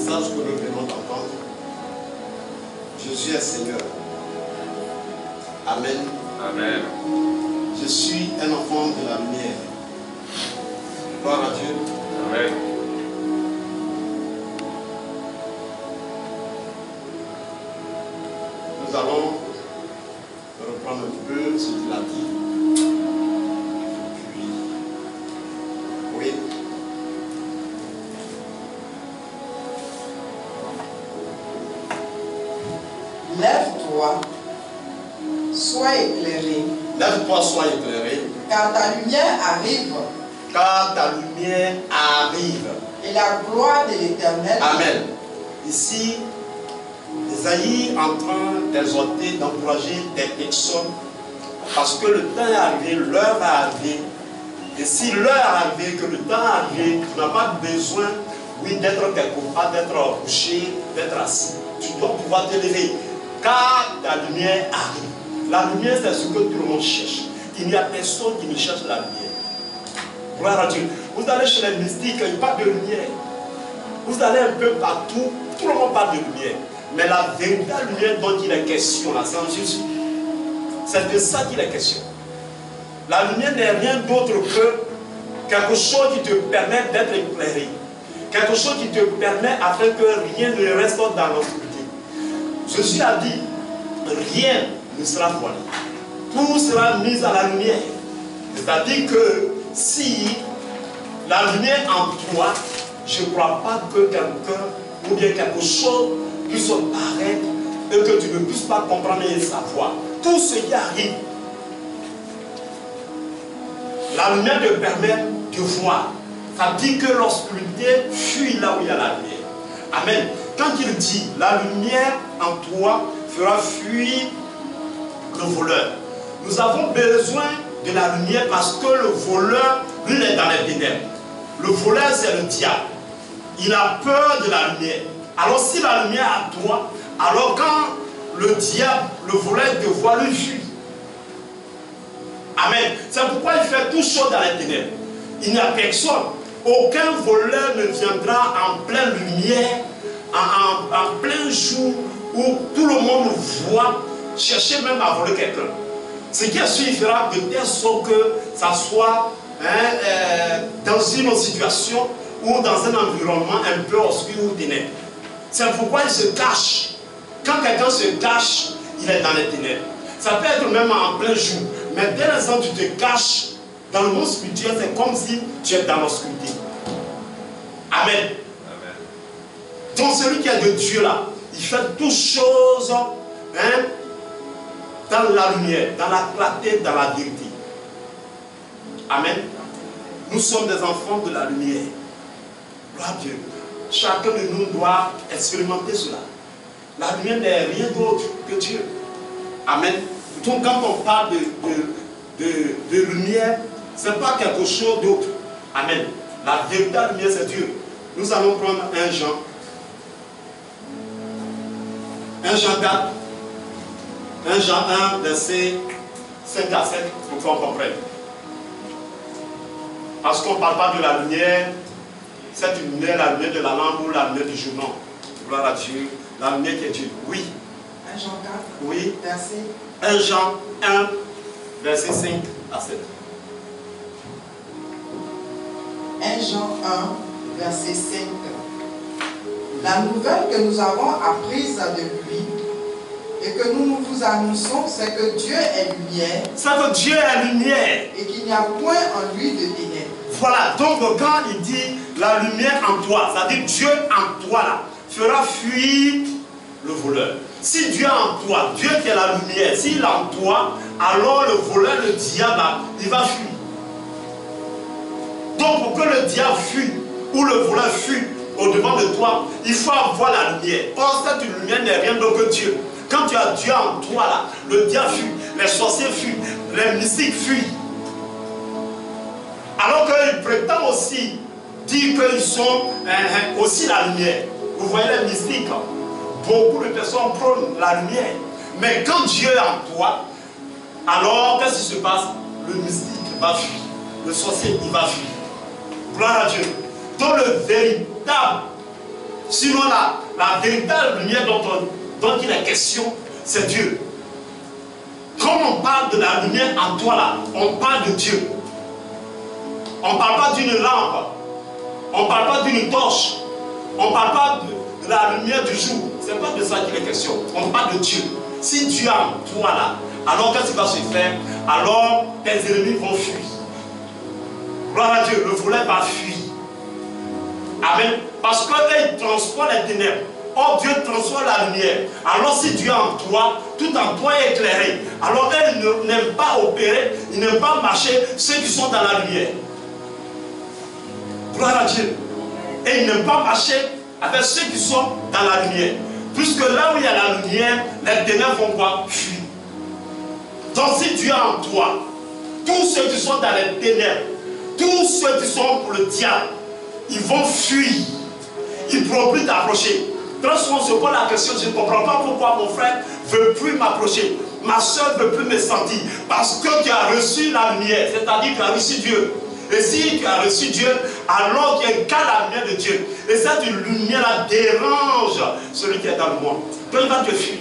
message que nous venons d'entendre. Jésus est Seigneur. Amen. Amen. Je suis un enfant de la lumière. Gloire à Dieu. Amen. Nous allons reprendre un peu ce qu'il a dit. Puis, oui. Lève-toi, sois éclairé, Lève-toi, sois éclairé, car ta lumière arrive, car ta lumière arrive. et la gloire de l'Éternel. Amen. Ici, Esaïe est en train d'exhorter, d'encourager des personnes, parce que le temps est arrivé, l'heure est arrivée. Et si l'heure est arrivée, que le temps est arrivé, tu n'as pas besoin, oui, d'être quelque part, d'être couché, d'être assis. Tu dois pouvoir te lever, car ta lumière arrive. La lumière, c'est ce que tout le monde cherche. Il n'y a personne qui ne cherche la lumière. Gloire à Dieu. Vous allez chez les mystiques, ils parlent de lumière. Vous allez un peu partout, tout le monde parle de lumière. Mais la véritable lumière dont il est question là, c'est en Jésus. C'est de ça qu'il est question. La lumière n'est rien d'autre que quelque chose qui te permet d'être éclairé. Quelque chose qui te permet afin que rien ne reste dans l'obscurité. Jésus a dit, rien ne sera voilé. Tout sera mis à la lumière. C'est-à-dire que si la lumière en toi, je ne crois pas que quelqu'un ou bien quelque chose puisse paraître et que tu ne puisses pas comprendre et savoir. Tout ce qui arrive, la lumière te permet de voir. Ça dit que l'obscurité fuit là où il y a la lumière. Amen. Quand il dit, la lumière en toi fera fuir le voleur. Nous avons besoin de la lumière parce que le voleur, lui, il est dans les ténèbres. Le voleur, c'est le diable. Il a peur de la lumière. Alors si la lumière à toi, alors quand le diable, le voleur te voit, lui fuit. Amen. C'est pourquoi il fait tout chaud dans les ténèbres. Il n'y a personne. Aucun voleur ne viendra en pleine lumière, en plein jour, où tout le monde voit, chercher même à voler quelqu'un. Ce qui est sûr, il fera de telle sorte que ça soit dans une situation ou dans un environnement un peu obscur ou ténèbres. C'est pourquoi il se cache. Quand quelqu'un se cache, il est dans les ténèbres. Ça peut être même en plein jour. Mais dès l'instant où tu te caches, dans le monde spirituel, c'est comme si tu es dans l'obscurité. Amen. Amen. Donc celui qui est de Dieu là, il fait toutes choses dans la lumière, dans la clarté, dans la vérité. Amen. Nous sommes des enfants de la lumière. Gloire à Dieu. Chacun de nous doit expérimenter cela. La lumière n'est rien d'autre que Dieu. Amen. Donc quand on parle de lumière, ce n'est pas quelque chose d'autre. Amen. La véritable lumière, c'est Dieu. Nous allons prendre 1 Jean. 1 Jean 4. 1 Jean 1, verset 5 à 7, pour qu'on comprenne. Parce qu'on ne parle pas de la lumière, c'est une lumière, la lumière de la lampe ou la lumière du jour. Non. Gloire à Dieu. La lumière qui est Dieu. Oui. 1 Jean 4, oui. verset 1 Jean 1, verset 5 à 7. 1 Jean 1, verset 5. La nouvelle que nous avons apprise de lui et que nous vous annonçons, c'est que Dieu est lumière. C'est que Dieu est lumière. Et qu'il n'y a point en lui de ténèbres. Voilà, donc quand il dit la lumière en toi, c'est-à-dire Dieu en toi là, fera fuir le voleur. Si Dieu est en toi, Dieu qui est la lumière, s'il est en toi, alors le voleur, le diable, il va fuir. Donc pour que le diable fuit, ou le voleur fuit au-devant de toi, il faut avoir la lumière. Or, cette lumière n'est rien d'autre que Dieu. Quand tu as Dieu en toi là, le diable fuit, les sorciers fuient, les mystiques fuient. Alors qu'ils prétendent aussi dire qu'ils sont aussi la lumière. Vous voyez les mystiques, beaucoup de personnes prônent la lumière. Mais quand Dieu est en toi, alors qu'est-ce qui se passe? Le mystique va fuir, le sorcier il va fuir. Gloire à Dieu. Donc le véritable Sinon, la véritable lumière dont il est question, c'est Dieu. Quand on parle de la lumière en toi là, on parle de Dieu. On ne parle pas d'une lampe. On ne parle pas d'une torche. On ne parle pas de la lumière du jour. Ce n'est pas de ça qu'il est question. On parle de Dieu. Si Dieu est en toi là, alors qu'est-ce qui va se faire? Alors tes ennemis vont fuir. Gloire à Dieu, le volet va fuir. Amen. Parce qu'il transforme les ténèbres. Or Dieu transforme la lumière. Alors si Dieu est en toi, tout en toi est éclairé. Alors il n'aime pas opérer, il n'aime pas marcher ceux qui sont dans la lumière. Gloire à Dieu. Et il n'aime pas marcher avec ceux qui sont dans la lumière. Puisque là où il y a la lumière, les ténèbres vont quoi? Fuir. Donc si Dieu est en toi, tous ceux qui sont dans les ténèbres, tous ceux qui sont pour le diable, ils vont fuir. Ils ne pourront plus t'approcher. Très souvent, on se pose la question, je ne comprends pas pourquoi mon frère ne veut plus m'approcher. Ma soeur ne veut plus me sentir. Parce que tu as reçu la lumière, c'est-à-dire que tu as reçu Dieu. Et si tu as reçu Dieu, alors tu incarnes la lumière de Dieu. Et cette lumière-là dérange celui qui est dans le monde. Donc il va te fuir.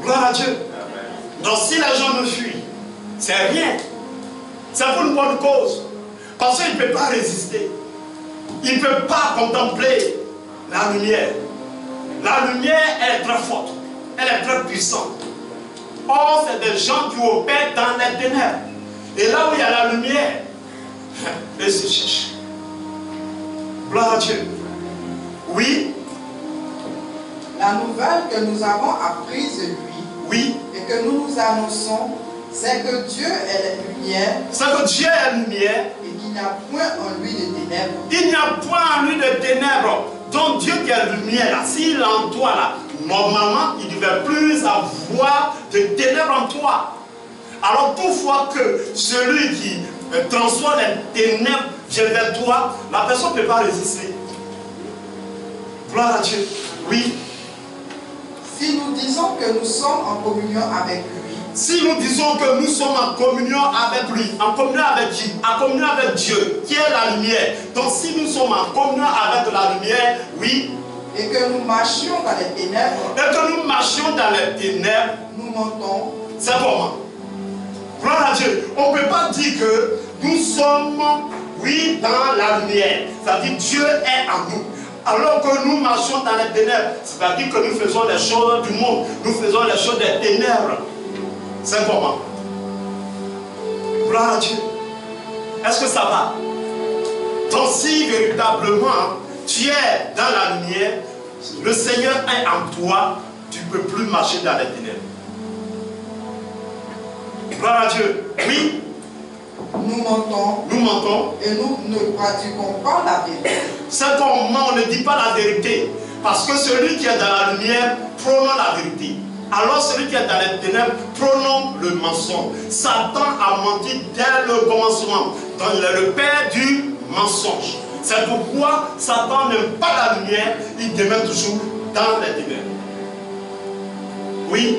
Gloire à Dieu. Donc si les gens me fuient, c'est rien. C'est pour une bonne cause. Parce qu'il ne peut pas résister. Il ne peut pas contempler la lumière. La lumière, elle est très forte. Elle est très puissante. Or, c'est des gens qui opèrent dans les ténèbres. Et là où il y a la lumière, ils se cherchent. Gloire à Dieu. Oui. La nouvelle que nous avons apprise de lui, oui, et que nous nous annonçons, c'est que Dieu est la lumière. C'est que Dieu est la lumière. Et qu'il n'y a point en lui de ténèbres. Il n'y a point en lui de ténèbres. Donc Dieu qui est la lumière là, s'il est en toi là, normalement il ne devait plus avoir de ténèbres en toi. Alors toutefois que celui qui transforme les ténèbres vient vers toi, la personne ne peut pas résister. Gloire à Dieu. Oui. Si nous disons que nous sommes en communion avec lui. Si nous disons que nous sommes en communion avec lui, en communion avec qui? En communion avec Dieu, qui est la lumière. Donc si nous sommes en communion avec la lumière, oui. Et que nous marchions dans les ténèbres. Et que nous marchions dans les ténèbres. Nous mentons. C'est comment? Gloire à Dieu. On ne peut pas dire que nous sommes, oui, dans la lumière. C'est-à-dire Dieu est en nous. Alors que nous marchons dans les ténèbres. C'est-à-dire que nous faisons les choses du monde. Nous faisons les choses des ténèbres. C'est comment? Gloire à Dieu. Est-ce que ça va? Donc si véritablement tu es dans la lumière, le Seigneur est en toi, tu ne peux plus marcher dans les ténèbres. Gloire à Dieu. Oui. Nous mentons. Nous mentons. Et nous ne pratiquons pas la vérité. C'est comment on ne dit pas la vérité. Parce que celui qui est dans la lumière prône la vérité. Alors celui qui est dans les ténèbres prône le mensonge. Satan a menti dès le commencement. Donc il est le père du mensonge. C'est pourquoi Satan n'aime pas la lumière. Il demeure toujours dans les ténèbres. Oui.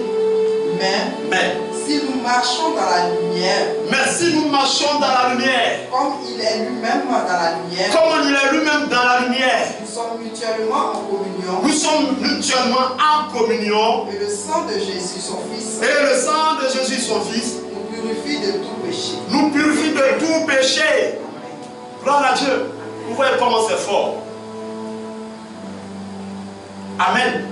Mais si nous marchons dans la lumière. Mais si nous marchons dans la lumière. Comme il est lui-même dans la lumière. Comme il est lui-même dans la lumière. Nous sommes mutuellement en communion. Nous sommes mutuellement en communion. Et le sang de Jésus, son Fils. Et le sang de Jésus, son Fils. Nous purifie de tout péché. Nous purifie de tout péché. Gloire à Dieu. Vous voyez comment c'est fort. Amen.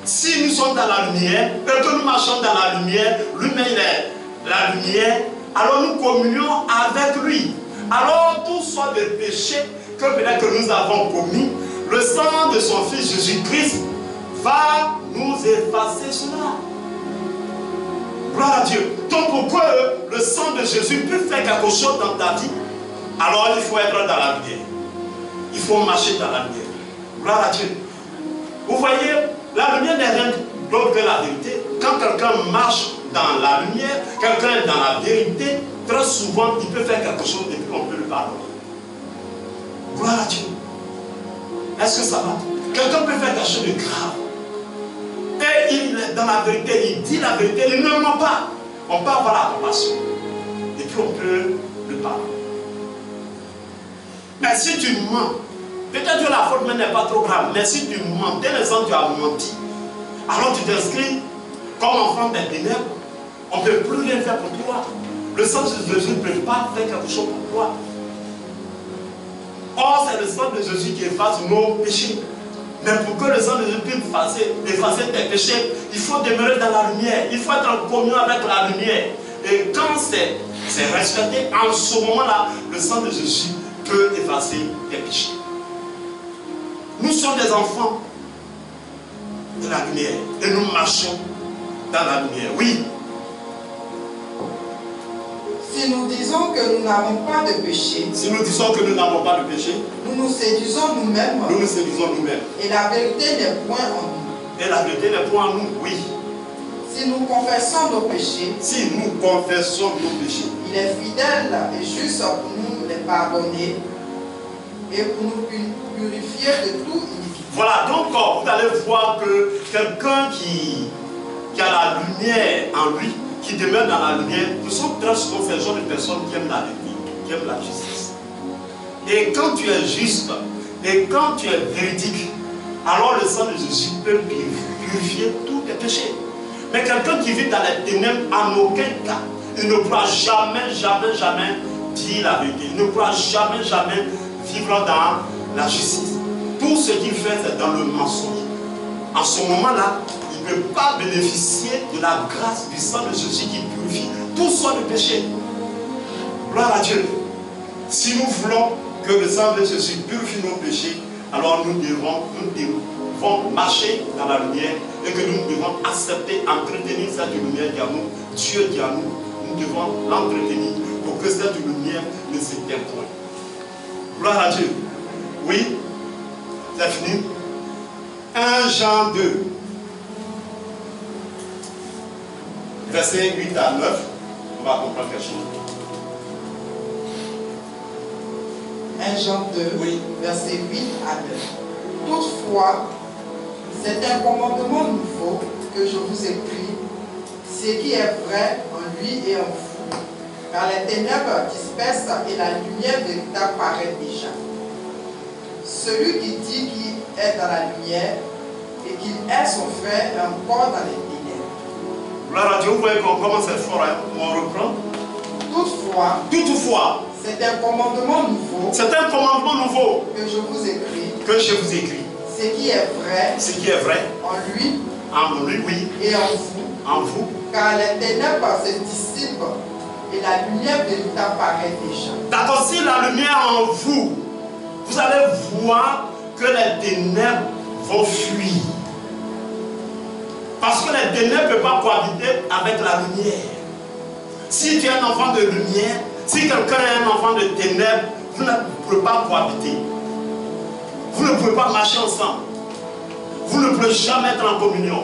Si nous sommes dans la lumière, et que nous marchons dans la lumière, lui-même il est la lumière, alors nous communions avec lui. Alors tout soit de péché que peut-être que nous avons commis, le sang de son Fils Jésus-Christ va nous effacer cela. Gloire à Dieu. Donc pourquoi le sang de Jésus peut faire quelque chose dans ta vie, alors il faut être dans la lumière. Il faut marcher dans la lumière. Gloire à Dieu. Vous voyez, la lumière n'est rien d'autre que la vérité. Quand quelqu'un marche dans la lumière, quelqu'un est dans la vérité, très souvent il peut faire quelque chose et puis on peut le pardonner. Gloire à Dieu. Est-ce que ça va? Quelqu'un peut faire quelque chose de grave. Et il est dans la vérité, il dit la vérité, il ne ment pas. On peut avoir la compassion. Et puis on peut le pardonner. Mais si tu mens, Peut-être que la faute même n'est pas trop grave, mais si tu mens, dès l'instant tu as menti, alors tu t'inscris comme enfant des ténèbres, on ne peut plus rien faire pour toi. Le sang de Jésus ne peut pas faire quelque chose pour toi. Or, c'est le sang de Jésus qui efface nos péchés. Mais pour que le sang de Jésus puisse effacer tes péchés, il faut demeurer dans la lumière. Il faut être en communion avec la lumière. Et quand c'est respecté, en ce moment-là, le sang de Jésus peut effacer tes péchés. Nous sommes des enfants de la lumière et nous marchons dans la lumière. Oui. Si nous disons que nous n'avons pas de péché, Si nous disons que nous n'avons pas de péché, nous nous séduisons nous-mêmes. nous nous séduisons nous-mêmes. Et la vérité n'est point en nous. Et la vérité n'est point en nous, oui. Si nous confessons nos péchés, Si nous confessons nos péchés, il est fidèle et juste pour nous les pardonner et pour nous purifier de tout iniquité. voilà, donc vous allez voir que quelqu'un qui a la lumière en lui, qui demeure dans la lumière, nous sommes très souvent ces genres de personnes qui aiment la vérité, qui aiment la justice. Et quand tu es juste, et quand tu es véridique, alors le sang de Jésus peut purifier tous tes péchés. Mais quelqu'un qui vit dans les ténèbres, en aucun cas, il ne pourra jamais, jamais, jamais dire la vérité. Il ne pourra jamais, jamais vivre dans la justice. Tout ce qu'il fait, c'est dans le mensonge. En ce moment-là, il ne peut pas bénéficier de la grâce du sang de Jésus qui purifie tout son péché. Gloire à Dieu. Si nous voulons que le sang de Jésus purifie nos péchés, alors nous devons marcher dans la lumière et que nous devons accepter, entretenir cette lumière qui est en nous, Dieu qui est en nous. Nous devons l'entretenir pour que cette lumière ne s'éteigne point. Gloire à Dieu. Oui, c'est fini. 1 Jean 2, versets 8 à 9, on va comprendre quelque chose. 1 Jean 2, Oui. versets 8 à 9. Toutefois, c'est un commandement nouveau que je vous écris, ce qui est vrai en lui et en vous, car les ténèbres dispersent et la lumière véritable paraît déjà. Celui qui dit qu'il est dans la lumière et qu'il est son frère est encore dans les ténèbres. Gloire à Dieu, vous voyez qu'on commence fort, hein? On reprend. Toutefois, c'est un commandement nouveau c'est un commandement nouveau que je vous écris, ce qui est vrai en lui en lui, oui, et en vous, car les ténèbres se dissipent et la lumière véritable paraît déjà. D'accord, si la lumière en vous, vous allez voir que les ténèbres vont fuir. Parce que les ténèbres ne peuvent pas cohabiter avec la lumière. Si tu es un enfant de lumière, si quelqu'un est un enfant de ténèbres, vous ne pouvez pas cohabiter. Vous ne pouvez pas marcher ensemble. Vous ne pouvez jamais être en communion.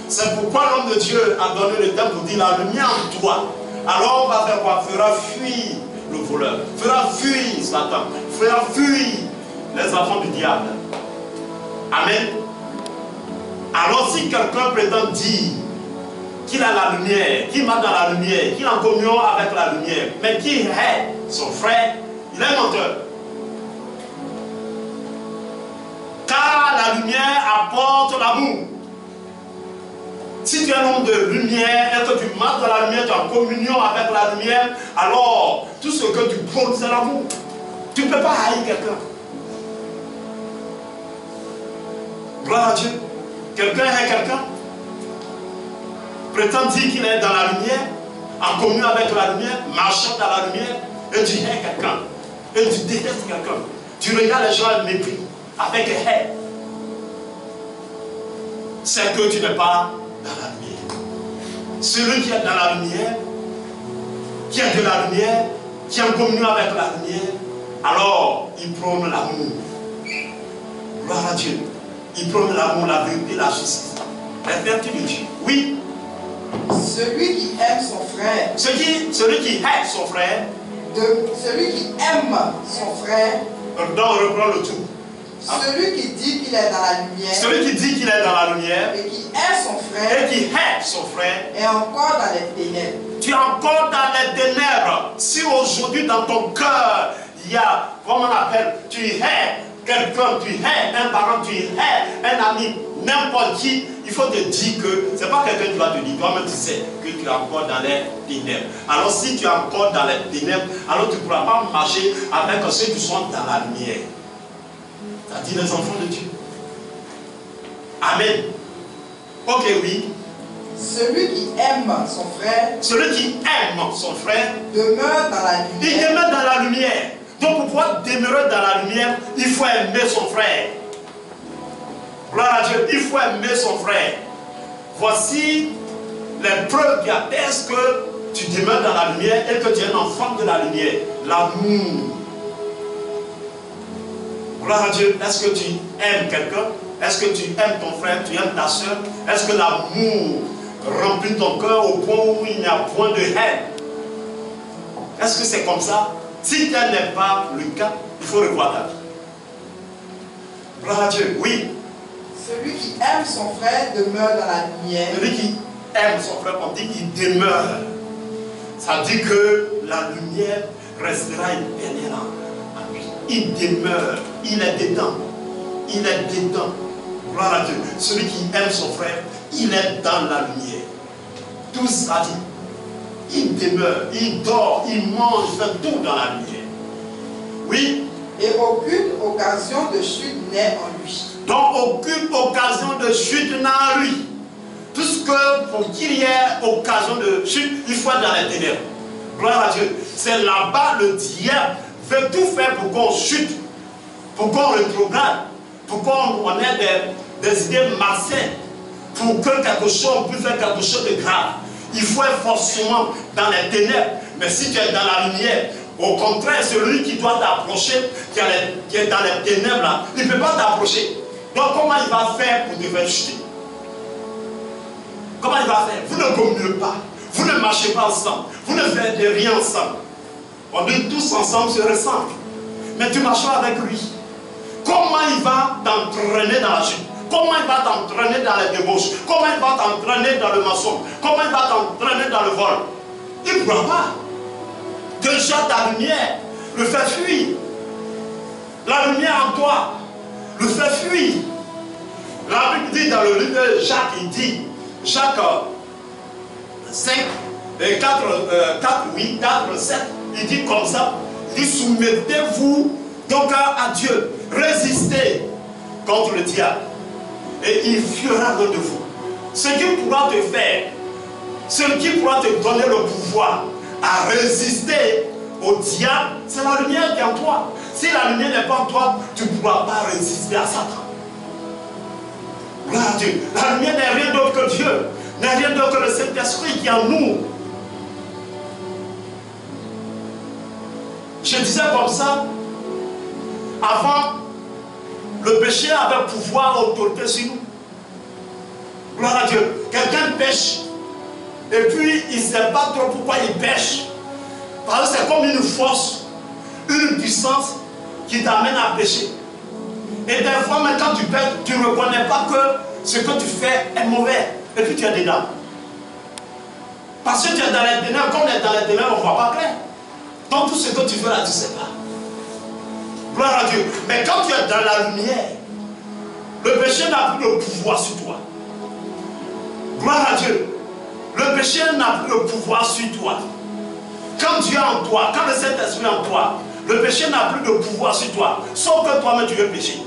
C'est pourquoi l'homme de Dieu a donné le temps pour dire la lumière en toi. Alors on va faire quoi? Fera fuir le voleur, fera fuir Satan, fera fuir les enfants du diable. Amen. Alors si quelqu'un prétend dire qu'il a la lumière, qu'il marche dans la lumière, qu'il est en communion avec la lumière, mais qui est son frère, il est menteur. Car la lumière apporte l'amour. Si tu es un homme de lumière et que tu marches dans la lumière, tu es en communion avec la lumière, alors tout ce que tu prônes, c'est l'amour. Tu ne peux pas haïr quelqu'un. Gloire à Dieu. Quelqu'un est quelqu'un. Prétend dire qu'il est dans la lumière, en communion avec la lumière, marchant dans la lumière, et tu hais quelqu'un. Et tu détestes quelqu'un. Tu regardes les gens avec mépris, avec haine. C'est que tu n'es pas dans la lumière. Celui qui est dans la lumière, qui est de la lumière, qui est en communion avec la lumière, alors il prône l'amour. Gloire à Dieu. Il prône l'amour, la vérité, la justice. La vertu de Dieu. Oui. Celui qui aime son frère. Celui qui hait son frère. Celui qui aime son frère. Donc on reprend le tout. Celui qui dit qu'il est dans la lumière. Celui qui dit qu'il est dans la lumière. Et qui hait son frère. Et qui hait son frère. Est encore dans les ténèbres. Tu es encore dans les ténèbres. Si aujourd'hui dans ton cœur, il y a, comment on appelle, tu hais quelqu'un, tu hais un parent, tu hais un ami, n'importe qui, il faut te dire que ce n'est pas quelqu'un qui va te dire, toi-même tu sais que tu es encore dans les ténèbres. Alors si tu es encore dans les ténèbres, alors tu ne pourras pas marcher avec ceux qui sont dans la lumière. C'est-à-dire les enfants de Dieu. Amen. Ok, oui. Celui qui aime son frère, demeure dans la lumière. Il demeure dans la lumière. Donc pour pouvoir demeurer dans la lumière, il faut aimer son frère. Gloire à Dieu, il faut aimer son frère. Voici les preuves qui attestent que tu demeures dans la lumière et que tu es un enfant de la lumière. L'amour. Gloire à Dieu, est-ce que tu aimes quelqu'un? Est-ce que tu aimes ton frère, tu aimes ta soeur? Est-ce que l'amour remplit ton cœur au point où il n'y a point de haine? Est-ce que c'est comme ça? Si tel n'est pas le cas, il faut revoir ta vie. Gloire à Dieu, oui. Celui qui aime son frère demeure dans la lumière. Celui qui aime son frère, on dit qu'il demeure. Ça dit que la lumière restera éternellement en lui. Il demeure, il est dedans. Il est dedans. Gloire à Dieu. Celui qui aime son frère, il est dans la lumière. Tout ça dit. Il demeure, il dort, il mange, il fait tout dans la lumière. Oui. Et aucune occasion de chute n'est en lui. Donc aucune occasion de chute n'a en lui. Tout ce que pour qu'il y ait occasion de chute, il faut être dans les ténèbres. Gloire à Dieu. C'est là-bas le diable veut tout faire pour qu'on chute, pour qu'on rétrograde, pour qu'on ait des idées malsaines, pour que quelque chose, on puisse faire quelque chose de grave. Il faut être forcément dans les ténèbres. Mais si tu es dans la lumière, au contraire, celui qui doit t'approcher, qui est dans les ténèbres là, il ne peut pas t'approcher. Donc comment il va faire pour te faire chuter? Comment il va faire? Vous ne communiez pas, vous ne marchez pas ensemble, vous ne faites rien ensemble. On dit tous ensemble se ressemblent. Mais tu marches avec lui. Comment il va t'entraîner dans la chute? Comment il va t'entraîner dans les débauches? Comment il va t'entraîner dans le mensonge? Comment il va t'entraîner dans le vol? Il ne pourra pas. Déjà ta lumière le fait fuir. La lumière en toi le fait fuir. La Bible dit dans le livre de Jacques, il dit, Jacques 5, 4, 7, il dit comme ça, il dit soumettez-vous donc à Dieu, résistez contre le diable et il fuira de vous. Ce qui pourra te faire, ce qui pourra te donner le pouvoir à résister au diable, c'est la lumière qui est en toi. Si la lumière n'est pas en toi, tu ne pourras pas résister à Satan. Gloire à Dieu. La lumière n'est rien d'autre que Dieu, n'est rien d'autre que le Saint-Esprit qui est en nous. Je disais comme ça, avant, le péché avait pouvoir, autorité sur nous. Gloire à Dieu. Quelqu'un pêche, et puis il ne sait pas trop pourquoi il pêche. Parce que c'est comme une force, une puissance qui t'amène à pécher. Et des fois, même quand tu pêches, tu ne reconnais pas que ce que tu fais est mauvais. Et puis tu es dedans. Parce que tu es dans les ténèbres, comme on est dans les ténèbres, on ne voit pas clair. Donc tout ce que tu fais là, tu ne sais pas. Gloire à Dieu. Mais quand tu es dans la lumière, le péché n'a plus de pouvoir sur toi. Gloire à Dieu. Le péché n'a plus de pouvoir sur toi. Quand Dieu est en toi, quand le Saint-Esprit est en toi, le péché n'a plus de pouvoir sur toi. Sauf que toi-même tu veux pécher.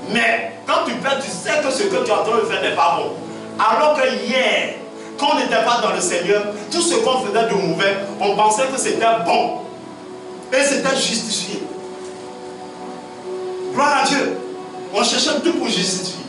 Mais quand tu pèches, tu sais que ce que tu es en train de faire n'est pas bon. Alors que hier, quand on n'était pas dans le Seigneur, tout ce qu'on faisait de mauvais, on pensait que c'était bon. Et c'était justifié. Gloire à Dieu. On cherchait tout pour justifier.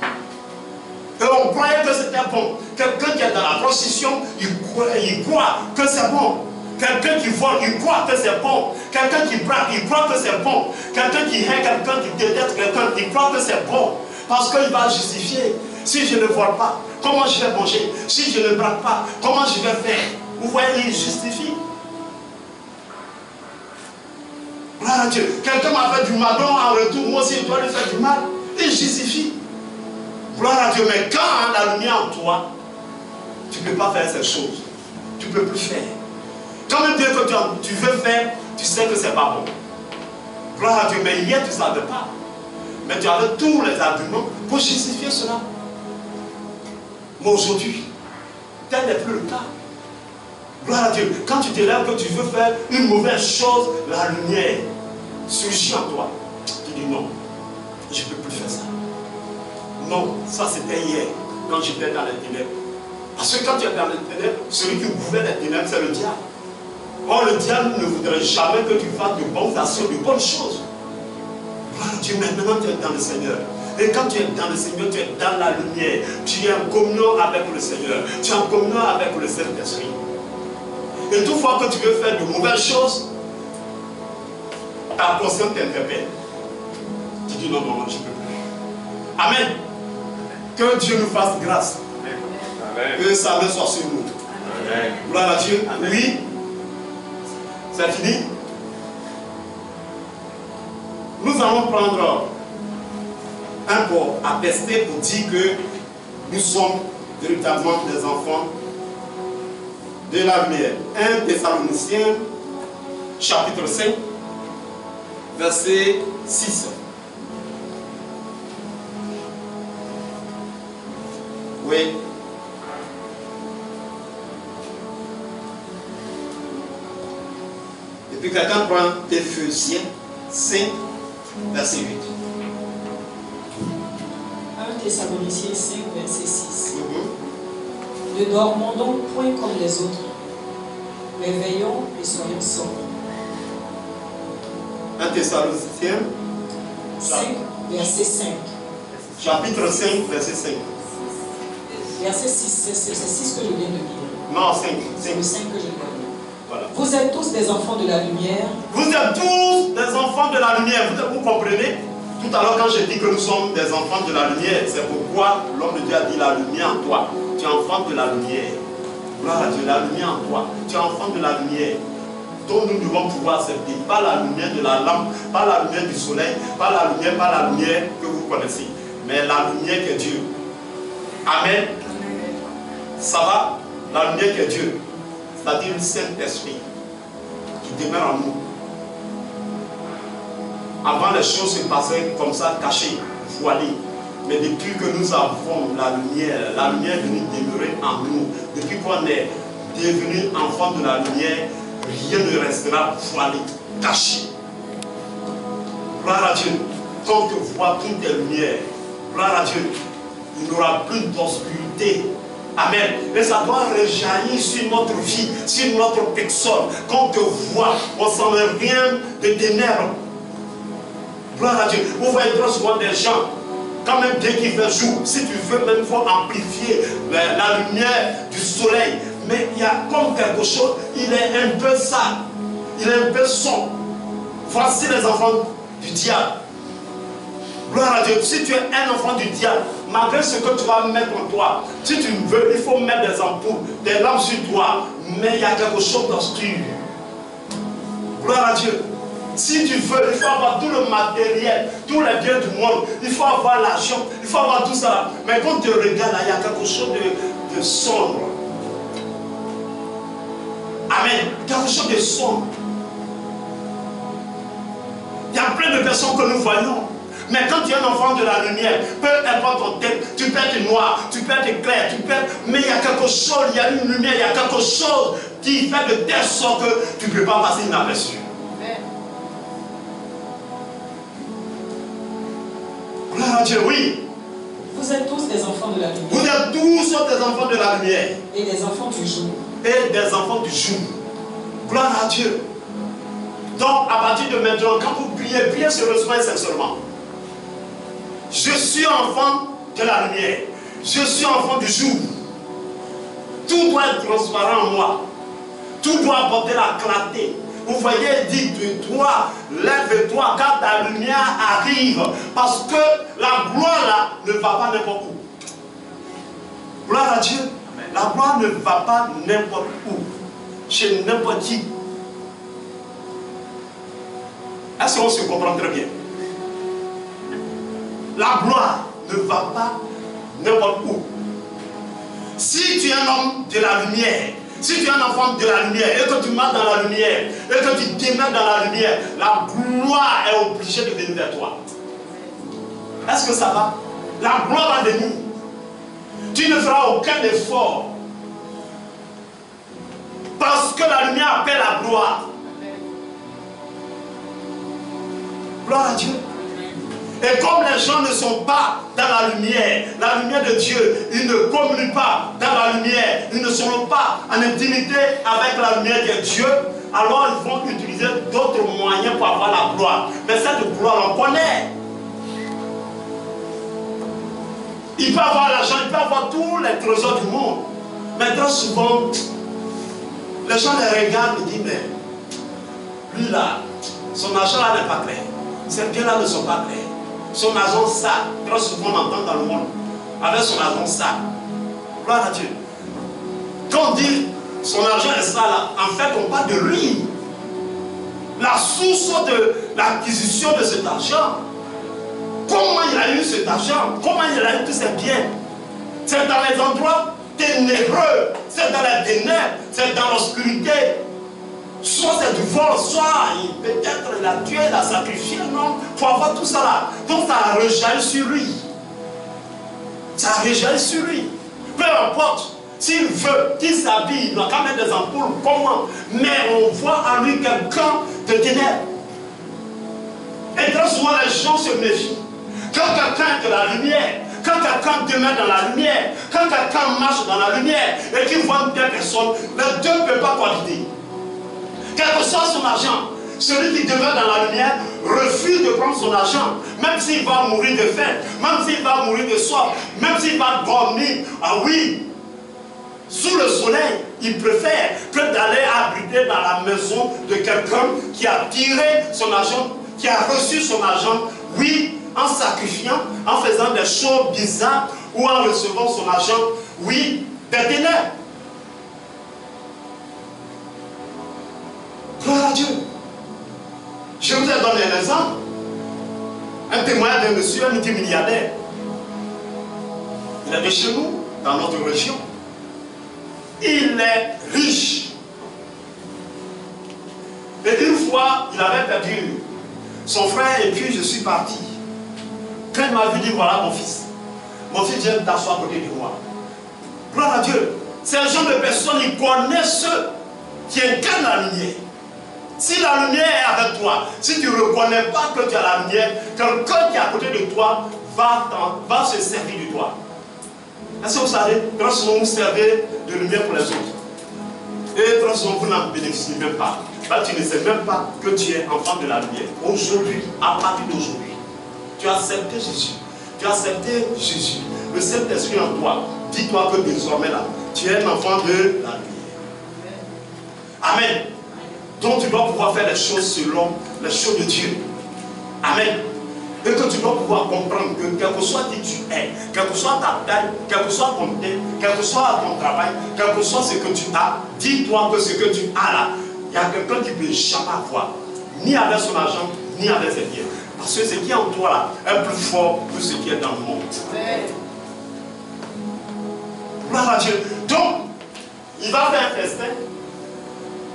Et on croyait que c'était bon. Quelqu'un qui est dans la prostitution, il croit que c'est bon. Quelqu'un qui vole, il croit que c'est bon. Quelqu'un qui braque, il croit que c'est bon. Quelqu'un qui hait quelqu'un, qui déteste quelqu'un, il croit que c'est bon. Parce qu'il va justifier. Si je ne vole pas, comment je vais manger? Si je ne braque pas, comment je vais faire? Vous voyez, il justifie. Gloire à Dieu. Quelqu'un m'a fait du mal, donc en retour, moi aussi je dois lui faire du mal. Il justifie. Gloire à Dieu. Mais quand la lumière en toi, tu ne peux pas faire ces choses. Tu ne peux plus faire. Quand même Dieu que tu veux faire, tu sais que ce n'est pas bon. Gloire à Dieu. Mais hier, tu ne savais pas. Mais tu avais tous les arguments pour justifier cela. Mais aujourd'hui, tel n'est plus le cas. Gloire à Dieu. Quand tu te lèves que tu veux faire une mauvaise chose, la lumière surgit en toi. Tu dis non, je ne peux plus faire ça. Non, ça c'était hier, quand j'étais dans les ténèbres. Parce que quand tu es dans les ténèbres, celui qui gouverne les ténèbres, c'est le diable. Or, le diable ne voudrait jamais que tu fasses de bonnes actions, de bonnes choses. Gloire à Dieu, mais maintenant tu es dans le Seigneur. Et quand tu es dans le Seigneur, tu es dans la lumière. Tu es en communion avec le Seigneur. Tu es en communion avec le Saint-Esprit. Et toute fois que tu veux faire de mauvaises choses, ta conscience t'interpelle. Tu dis non, non, je ne peux plus. Amen. Que Dieu nous fasse grâce. Amen. Que sa main soit sur nous. Amen. Gloire à Dieu. Amen. Oui. C'est fini. Nous allons prendre un corps à tester pour dire que nous sommes véritablement des enfants de la lumière. 1 Thessaloniciens, chapitre 5, verset 6. Oui. Et puis quelqu'un prend Éphésiens 5, verset 8. 1 Thessaloniciens 5, verset 6. Ne dormons donc point comme les autres, mais veillons et soyons sobres. 1 Thessaloniciens 5, verset 5. Chapitre 5, verset 5. Verset 6, c'est 6 que je viens de lire. Non, 5. C'est le 5 que je viens de lire. Voilà. Vous êtes tous des enfants de la lumière. Vous êtes tous des enfants de la lumière. Vous comprenez? Tout à l'heure, quand j'ai dit que nous sommes des enfants de la lumière, c'est pourquoi l'homme de Dieu a dit la lumière en toi. Tu es enfant de la lumière. Gloire à Dieu, la lumière en toi. Tu es enfant de la lumière. Donc nous devons pouvoir accepter. Pas la lumière de la lampe, pas la lumière du soleil, pas la lumière que vous connaissez, mais la lumière qui est Dieu. Amen. Ça va? La lumière qui est Dieu. C'est-à-dire le Saint-Esprit qui demeure en nous. Avant, les choses se passaient comme ça, cachées, voilées. Mais depuis que nous avons la lumière est venue demeurer en nous. Depuis qu'on est devenu enfant de la lumière, rien ne restera voilé, caché. Gloire à Dieu. Quand tu vois toutes tes lumières, gloire à Dieu, il n'y aura plus d'obscurité. Amen. Et ça doit rejaillir sur notre vie, sur notre personne. Quand on te voit, on ne sent rien de ténèbres. Gloire à Dieu. Vous voyez trop souvent des gens, quand même dès qu'il fait jour, si tu veux, même il faut amplifier la lumière du soleil. Mais il y a comme quelque chose, il est un peu sale, il est un peu sombre. Voici les enfants du diable. Gloire à Dieu. Si tu es un enfant du diable, malgré ce que tu vas mettre en toi, si tu veux, il faut mettre des ampoules, des lampes sur toi, mais il y a quelque chose d'obscur. Gloire à Dieu. Si tu veux, il faut avoir tout le matériel, tous les biens du monde, il faut avoir l'argent, il faut avoir tout ça. Mais quand tu regardes, il y a quelque chose de sombre. Amen. Quelque chose de sombre. Il y a plein de personnes que nous voyons. Mais quand tu es un enfant de la lumière, peu importe ton tête, tu peux être noir, tu peux être clair, mais il y a quelque chose, il y a une lumière, il y a quelque chose qui fait de telle sorte que tu ne peux pas passer inaperçu. Gloire à Dieu, oui. Vous êtes tous des enfants de la lumière. Vous êtes tous des enfants de la lumière. Et des enfants du jour. Et des enfants du jour. Gloire à Dieu. Donc, à partir de maintenant, quand vous priez, priez sérieusement et sincèrement. Je suis enfant de la lumière. Je suis enfant du jour. Tout doit être transparent en moi. Tout doit apporter la clarté. Vous voyez, dis-toi, lève-toi car ta lumière arrive. Parce que la gloire là ne va pas n'importe où. Gloire à Dieu. La gloire ne va pas n'importe où. Chez n'importe qui. Est-ce qu'on se comprend très bien? La gloire ne va pas n'importe où. Si tu es un homme de la lumière, si tu es un enfant de la lumière et que tu marches dans la lumière et que tu demeures dans la lumière, la gloire est obligée de venir vers toi. que ça va? La gloire va venir. Tu ne feras aucun effort. Parce que la lumière appelle la gloire. Gloire à Dieu. Et comme les gens ne sont pas dans la lumière de Dieu, ils ne communiquent pas dans la lumière, ils ne sont pas en intimité avec la lumière de Dieu, alors ils vont utiliser d'autres moyens pour avoir la gloire. Mais cette gloire, on connaît. Il peut avoir l'argent, il peut avoir tous les trésors du monde. Mais très souvent, les gens les regardent et disent, mais lui là, son argent là n'est pas clair. Ces biens là ne sont pas clairs. Son argent ça, très souvent on entend dans le monde, avec son argent ça. Gloire à Dieu. Quand on dit son argent est ça là, en fait on parle de lui. La source de l'acquisition de cet argent. Comment il a eu cet argent? Comment il a eu tous ces biens? C'est dans les endroits ténébreux, c'est dans les ténèbres, c'est dans l'obscurité. Soit c'est du vol, soit peut-être il a tué, il a sacrifié, non? Pour avoir tout ça là. Donc ça a rejailli sur lui. Ça a rejailli sur lui. Peu importe, s'il veut, qu'il s'habille, il doit quand même des ampoules, comment? Mais on voit en lui quelqu'un de ténèbres. Et très souvent les gens se méfient. Quand quelqu'un est de la lumière, quand quelqu'un demeure dans la lumière, quand quelqu'un marche dans la lumière et qu'il voit une telle personne, les deux ne peuvent pas cohabiter. Quel que soit son argent, celui qui demeure dans la lumière refuse de prendre son argent, même s'il va mourir de faim, même s'il va mourir de soif, même s'il va dormir, ah oui, sous le soleil, il préfère que d'aller habiter dans la maison de quelqu'un qui a tiré son argent, qui a reçu son argent, oui, en sacrifiant, en faisant des choses bizarres ou en recevant son argent, oui, des ténèbres. Gloire à Dieu. Je vous ai donné un exemple. Un témoignage d'un monsieur, un multimilliardaire. Il est de chez nous, dans notre région. Il est riche. Et une fois, il avait perdu son frère et puis je suis parti. Quand il m'a vu dire, voilà mon fils vient t'asseoir à côté de moi. Gloire à Dieu. C'est un genre de personne, il connaît ceux qui incarnent la lumière. Si la lumière est avec toi, si tu ne reconnais pas que tu as la lumière, quelqu'un qui est à côté de toi va se servir de toi. Est-ce que vous savez, très souvent vous servez de lumière pour les autres. Et très souvent vous n'en bénéficiez même pas. Là, tu ne sais même pas que tu es enfant de la lumière. Aujourd'hui, à partir d'aujourd'hui, tu as accepté Jésus. Tu as accepté Jésus. Le Saint-Esprit en toi. Dis-toi que désormais là, tu es un enfant de la lumière. Amen. Donc tu dois pouvoir faire les choses selon les choses de Dieu. Amen. Et que tu dois pouvoir comprendre que quel que soit qui tu es, quelle que soit ta taille, quel que soit ton thème, quel que soit ton travail, quel que soit ce que tu as, dis-toi que ce que tu as là, il y a quelqu'un qui ne peut jamais avoir, ni avec son argent, ni avec ses biens. Parce que ce qui est en toi là est plus fort que ce qui est dans le monde. Gloire à Dieu. Donc, il va faire un festin.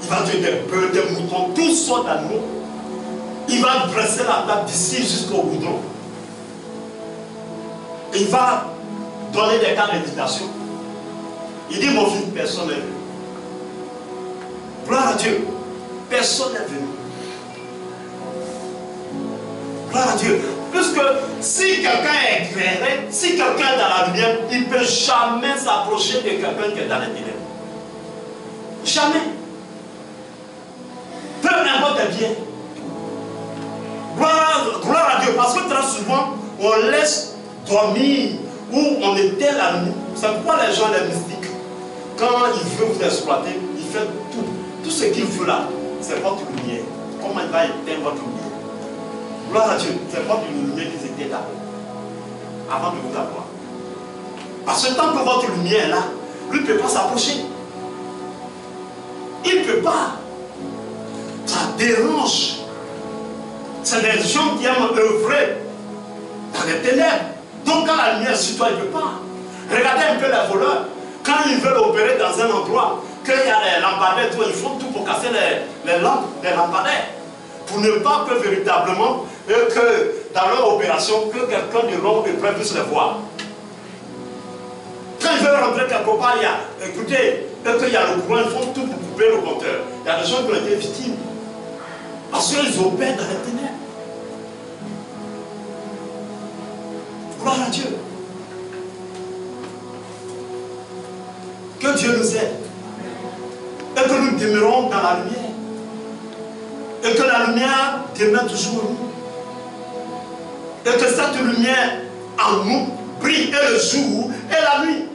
Il va tuer des bœufs, des moutons, toutes sortes d'animaux. Il va dresser la table d'ici jusqu'au goudron. Il va donner des cas d'invitation. Il dit, mon fils, personne n'est venu. Gloire à Dieu. Personne n'est venu. Gloire à Dieu. Puisque si quelqu'un est éclairé, si quelqu'un est dans la lumière, il ne peut jamais s'approcher de quelqu'un qui est dans les ténèbres. Jamais. Peu importe tes biens. Gloire à Dieu. Parce que très souvent, on laisse dormir ou on éteint la nuit. C'est pourquoi les gens, les mystiques, quand il veut vous exploiter, il fait tout. Tout ce qu'il veut là, c'est votre lumière. Comment il va éteindre votre lumière? Gloire à Dieu. C'est votre lumière qui s'était là. Avant de vous avoir. Parce que tant que votre lumière est là, lui ne peut pas s'approcher. Il ne peut pas. Ça dérange. C'est des gens qui aiment œuvrer dans les ténèbres. Donc quand la lumière est sur toi, il ne peut pas. Regardez un peu les voleurs. Quand ils veulent opérer dans un endroit, qu'il y a les lampadaires, ils font tout pour casser les lampes, les lampadaires. Pour ne pas que véritablement que dans leur opération que quelqu'un de long et près puisse les voir. Quand ils veulent rentrer quelque part, il y a, écoutez, quand il y a le courant, ils font tout pour couper le compteur. Il y a des gens qui ont été victimes. Parce qu'ils opèrent dans les ténèbres. Gloire à Dieu. Que Dieu nous aide. Et que nous demeurons dans la lumière. Et que la lumière demeure toujours en nous. Et que cette lumière en nous brille et le jour et la nuit.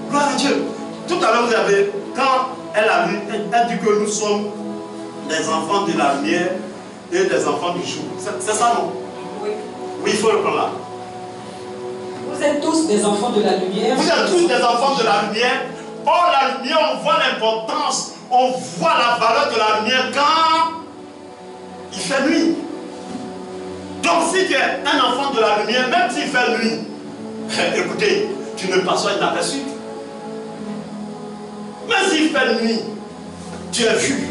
Gloire à Dieu. Tout à l'heure, vous avez, quand elle a lu, elle dit que nous sommes des enfants de la lumière et des enfants du jour. C'est ça, non? Oui. Oui, il faut le prendre là. Vous êtes tous des enfants de la lumière. Vous êtes tous des enfants de la lumière. Or, la lumière, on voit l'importance, on voit la valeur de la lumière quand il fait nuit. Donc, si tu es un enfant de la lumière, même s'il fait nuit, écoutez, tu ne passes pas inaperçu. Même s'il fait nuit, tu es vu.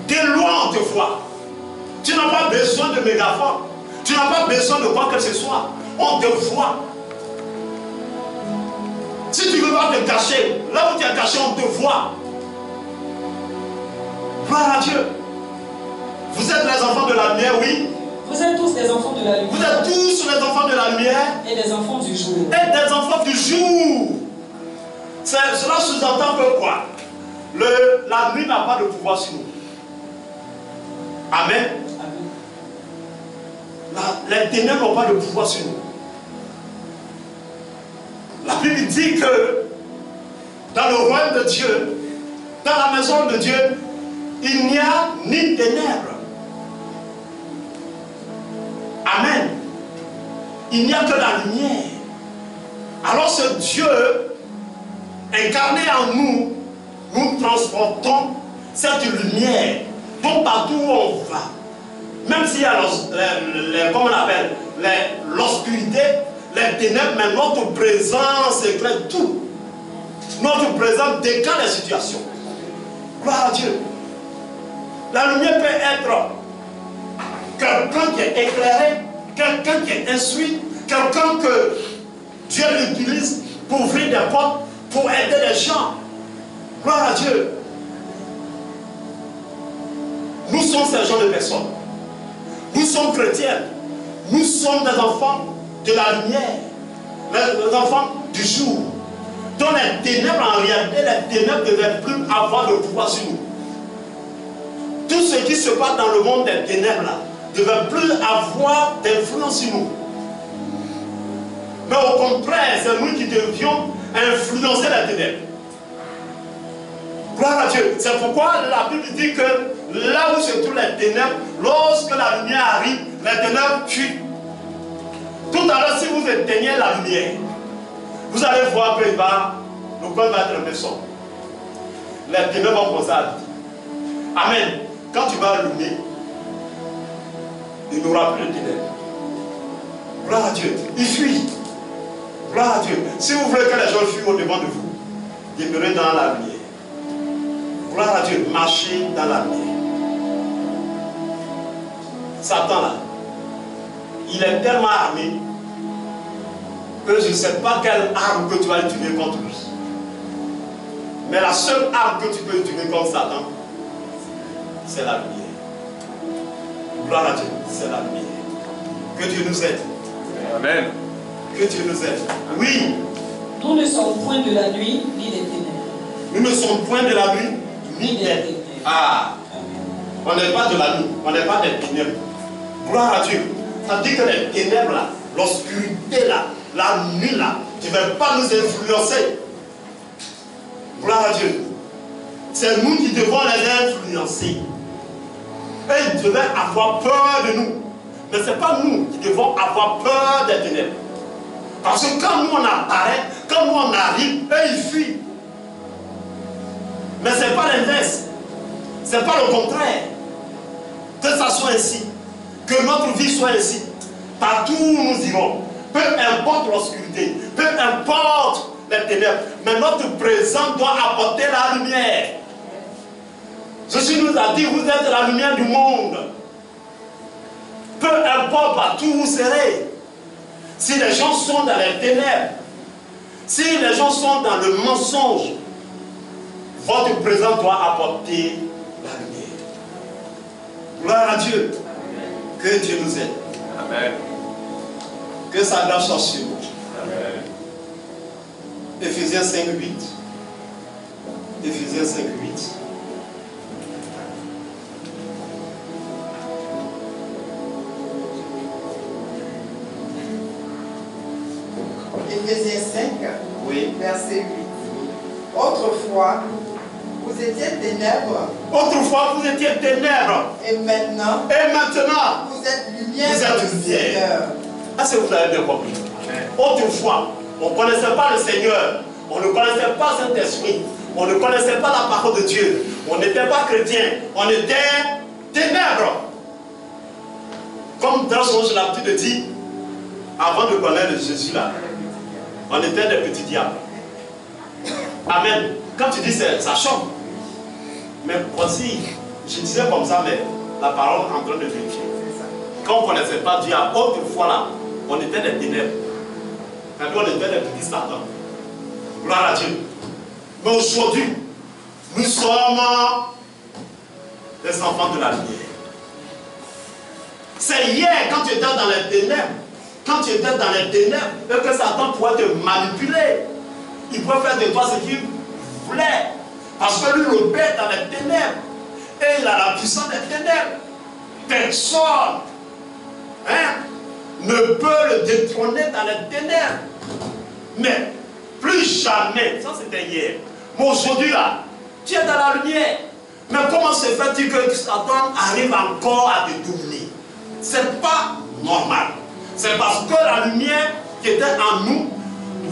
De loin, on te voit. Tu n'as pas besoin de mégaphone. Tu n'as pas besoin de quoi que ce soit. On te voit. Si tu ne veux pas te cacher, là où tu es caché, on te voit. Gloire à Dieu. Vous êtes les enfants de la lumière, oui. Vous êtes tous des enfants de la lumière. Vous êtes tous les enfants de la lumière. Et des enfants du jour. Et des enfants du jour. Cela sous-entend que quoi? La nuit n'a pas de pouvoir sur nous. Amen. Les ténèbres n'ont pas de pouvoir sur nous. La Bible dit que dans le royaume de Dieu, dans la maison de Dieu, il n'y a ni ténèbres. Amen. Il n'y a que la lumière. Alors ce Dieu incarné en nous, nous transportons cette lumière dont partout où on va. Même s'il y a l'obscurité, les ténèbres, mais notre présence éclaire tout. Notre présence décale les situations. Gloire à Dieu. La lumière peut être quelqu'un qui est éclairé, quelqu'un qui est instruit, quelqu'un que Dieu l'utilise pour ouvrir des portes, pour aider les gens. Gloire à Dieu. Nous sommes ces gens de personnes. Nous sommes chrétiens. Nous sommes des enfants de la lumière. Les enfants du jour. Dans les ténèbres, en réalité, les ténèbres ne devaient plus avoir de pouvoir sur nous. Tout ce qui se passe dans le monde des ténèbres là, ne devait plus avoir d'influence sur nous. Mais au contraire, c'est nous qui devions influencer les ténèbres. Gloire à Dieu. C'est pourquoi la Bible dit que là où se trouvent les ténèbres, lorsque la lumière arrive, les ténèbres fuient. Tout à l'heure, si vous éteignez la lumière, vous allez voir que le corps va être un peu sombre. Les ténèbres vont commencer à dire. Amen. Quand tu vas allumer, il n'y aura plus de ténèbres. Gloire à Dieu. Il fuit. Gloire à Dieu. Si vous voulez que les gens fuient au-devant de vous, demeurez dans la lumière. Gloire à Dieu. Marchez dans la lumière. Satan là, il est tellement armé que je ne sais pas quelle arme que tu vas utiliser contre lui. Mais la seule arme que tu peux utiliser contre Satan, c'est la lumière. Gloire à Dieu, c'est la lumière. Que Dieu nous aide. Amen. Que Dieu nous aide. Oui. Nous ne sommes point de la nuit ni des ténèbres. Nous ne sommes point de la nuit ni des ténèbres. Ah. On n'est pas de la nuit, on n'est pas des ténèbres. Gloire à Dieu. Ça dit que les ténèbres là, l'obscurité là, la nuit là, tu ne vas pas nous influencer. Gloire à Dieu. C'est nous qui devons les influencer. Et ils devaient avoir peur de nous. Mais ce n'est pas nous qui devons avoir peur des ténèbres. Parce que quand nous on apparaît, quand nous on arrive, eux ils fuient. Mais ce n'est pas l'inverse. Ce n'est pas le contraire. Que ça soit ainsi. Que notre vie soit ainsi. Partout où nous irons. Peu importe l'obscurité. Peu importe les ténèbres. Mais notre présence doit apporter la lumière. Jésus nous a dit, vous êtes la lumière du monde. Peu importe partout où vous serez. Si les gens sont dans les ténèbres, si les gens sont dans le mensonge, votre présence doit apporter la lumière. Gloire à Dieu. Que Dieu nous aide. Amen. Que sa grâce soit sur nous. Amen. Éphésiens 5, 8. Éphésiens 5, 8. Éphésiens 5, Oui. verset 8. Autrefois, vous étiez ténèbres, Autrefois, vous étiez ténèbres. et maintenant, Vous vous êtes lumière êtes dans le lumière. Seigneur. Est-ce que vous avez bien compris? Autrefois, on ne connaissait pas le Seigneur. On ne connaissait pas Saint-Esprit. On ne connaissait pas la parole de Dieu. On n'était pas chrétien. On était ténèbres. Comme dans son j'ai l'habitude de dire, avant de connaître Jésus là, on était des petits diables. Amen. Quand tu dis ça choque. Mais voici, je disais comme ça, mais la parole est en train de vérifier. Quand on ne connaissait pas Dieu, autrefois là, on était des ténèbres. Quand on était des petits Satans. Gloire à Dieu. Mais aujourd'hui, nous sommes des enfants de la lumière. C'est hier, quand tu étais dans les ténèbres, et que Satan pouvait te manipuler. Il pouvait faire de toi ce qu'il voulait. Parce que lui, le Père est dans les ténèbres. Et il a la puissance des ténèbres. Personne ne peut le détrôner dans les ténèbres. Mais plus jamais, ça c'était hier. Mais aujourd'hui là, tu es dans la lumière. Mais comment se fait-il que Satan arrive encore à te dominer? C'est pas normal. C'est parce que la lumière qui était en nous,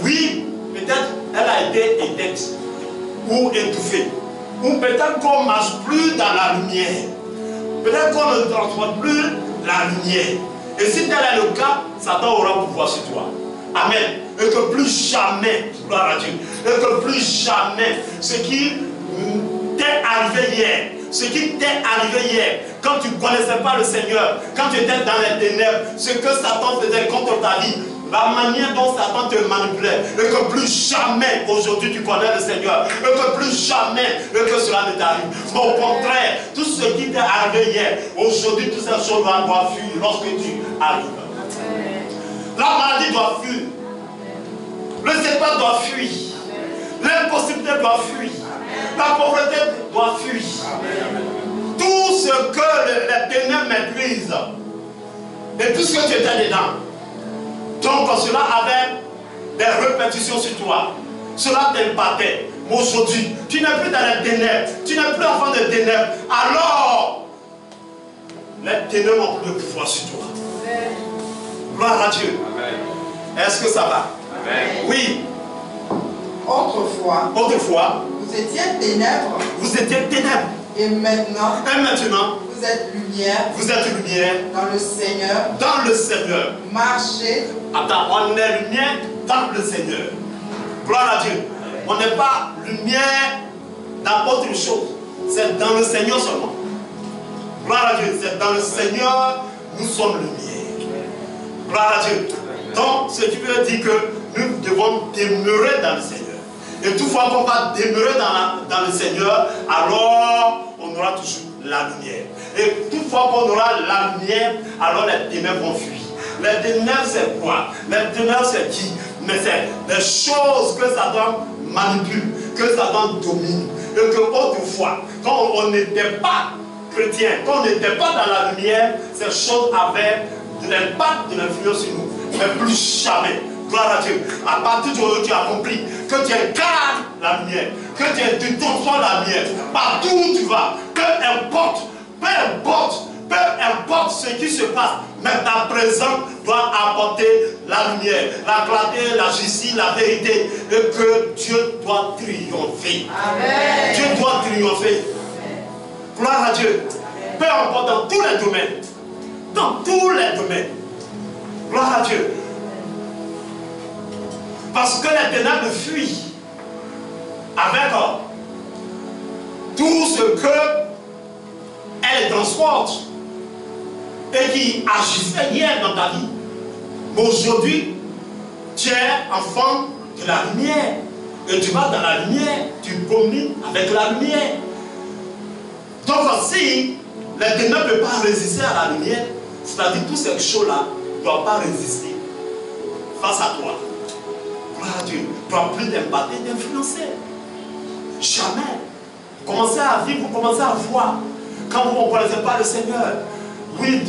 oui, peut-être elle a été éteinte ou étouffée. Ou peut-être qu'on ne marche plus dans la lumière. Peut-être qu'on ne transporte plus la lumière. Et si tel est le cas, Satan aura pouvoir sur toi. Amen. Et que plus jamais, gloire à Dieu, et que plus jamais, ce qui t'est arrivé hier, quand tu ne connaissais pas le Seigneur, quand tu étais dans les ténèbres, ce que Satan faisait contre ta vie, la manière dont Satan te manipulait, et que plus jamais aujourd'hui tu connais le Seigneur, et que plus jamais et que cela ne t'arrive. Mais au contraire, tout ce qui t'est arrivé hier, aujourd'hui toutes ces choses doivent fuir lorsque tu arrives. La maladie doit fuir. Le séquence doit fuir. L'impossibilité doit fuir. La pauvreté doit fuir. Tout ce que les ténèbres maîtrisent. Et tout ce que tu étais dedans. Donc cela avait des répétitions sur toi. Cela t'impactait. Mais aujourd'hui, tu n'es plus dans les ténèbres. Tu n'es plus enfant des ténèbres. Alors, les ténèbres ont plus de pouvoir sur toi. Gloire à Dieu. Est-ce que ça va? Amen. Oui. Autrefois, vous étiez ténèbres. Et maintenant, vous êtes lumière. Dans le Seigneur. Marchez. Attends, on est lumière dans le Seigneur. Gloire à Dieu. On n'est pas lumière dans autre chose. C'est dans le Seigneur seulement. Gloire à Dieu. C'est dans le Seigneur nous sommes lumière. Gloire à Dieu. Donc, ce qui veut dire que nous devons demeurer dans le Seigneur. Et toutefois qu'on va demeurer dans le Seigneur, alors on aura toujours la lumière. Et toutefois qu'on aura la lumière, alors les ténèbres vont fuir. Les ténèbres, c'est quoi? Les ténèbres, c'est qui? Mais c'est des choses que Satan manipule, que Satan domine. Et que autrefois, quand on n'était pas chrétien, quand on n'était pas dans la lumière, ces choses avaient de l'impact, de l'influence sur nous. Mais plus jamais. Gloire à Dieu. À partir du moment où tu as compris que tu incarnes la lumière, que tu transformes la lumière, partout où tu vas, peu importe ce qui se passe, mais ta présence doit apporter la lumière, la clarté, la justice, la vérité, et que Dieu doit triompher. Amen. Dieu doit triompher. Gloire à Dieu. Peu importe dans tous les domaines. Dans tous les domaines. Gloire à Dieu. Parce que les ténèbres fuient avec tout ce que elle transporte et qui agissait hier dans ta vie. Mais aujourd'hui, tu es enfant de la lumière. Et tu vas dans la lumière, tu communies avec la lumière. Donc si les ténèbres ne peuvent pas résister à la lumière, c'est-à-dire que toutes ces choses-là ne doivent pas résister face à toi. Gloire à Dieu. Tu n'as plus d'impacter, d'influencer. Jamais. Commencez à vivre, vous commencez à voir. Quand vous ne connaissez pas le Seigneur, oui,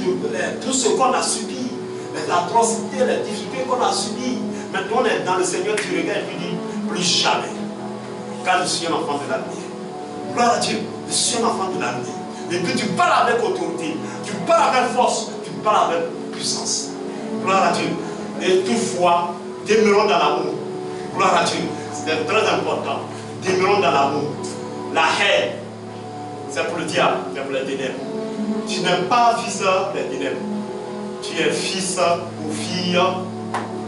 tout ce qu'on a subi, les atrocités, les difficultés qu'on a subies, maintenant on est dans le Seigneur, tu regardes et tu dis, plus jamais. Car je suis un enfant de la lumière. Gloire à Dieu, je suis un enfant de la lumière. Et puis tu parles avec autorité, tu parles avec force, tu parles avec puissance. Gloire à Dieu. Et toutefois, demeurons dans l'amour. Gloire à Dieu. C'est très important. Demeurons dans l'amour. La haine, c'est pour le diable, c'est pour les ténèbres. Tu n'es pas fils des ténèbres. Tu es fils ou fille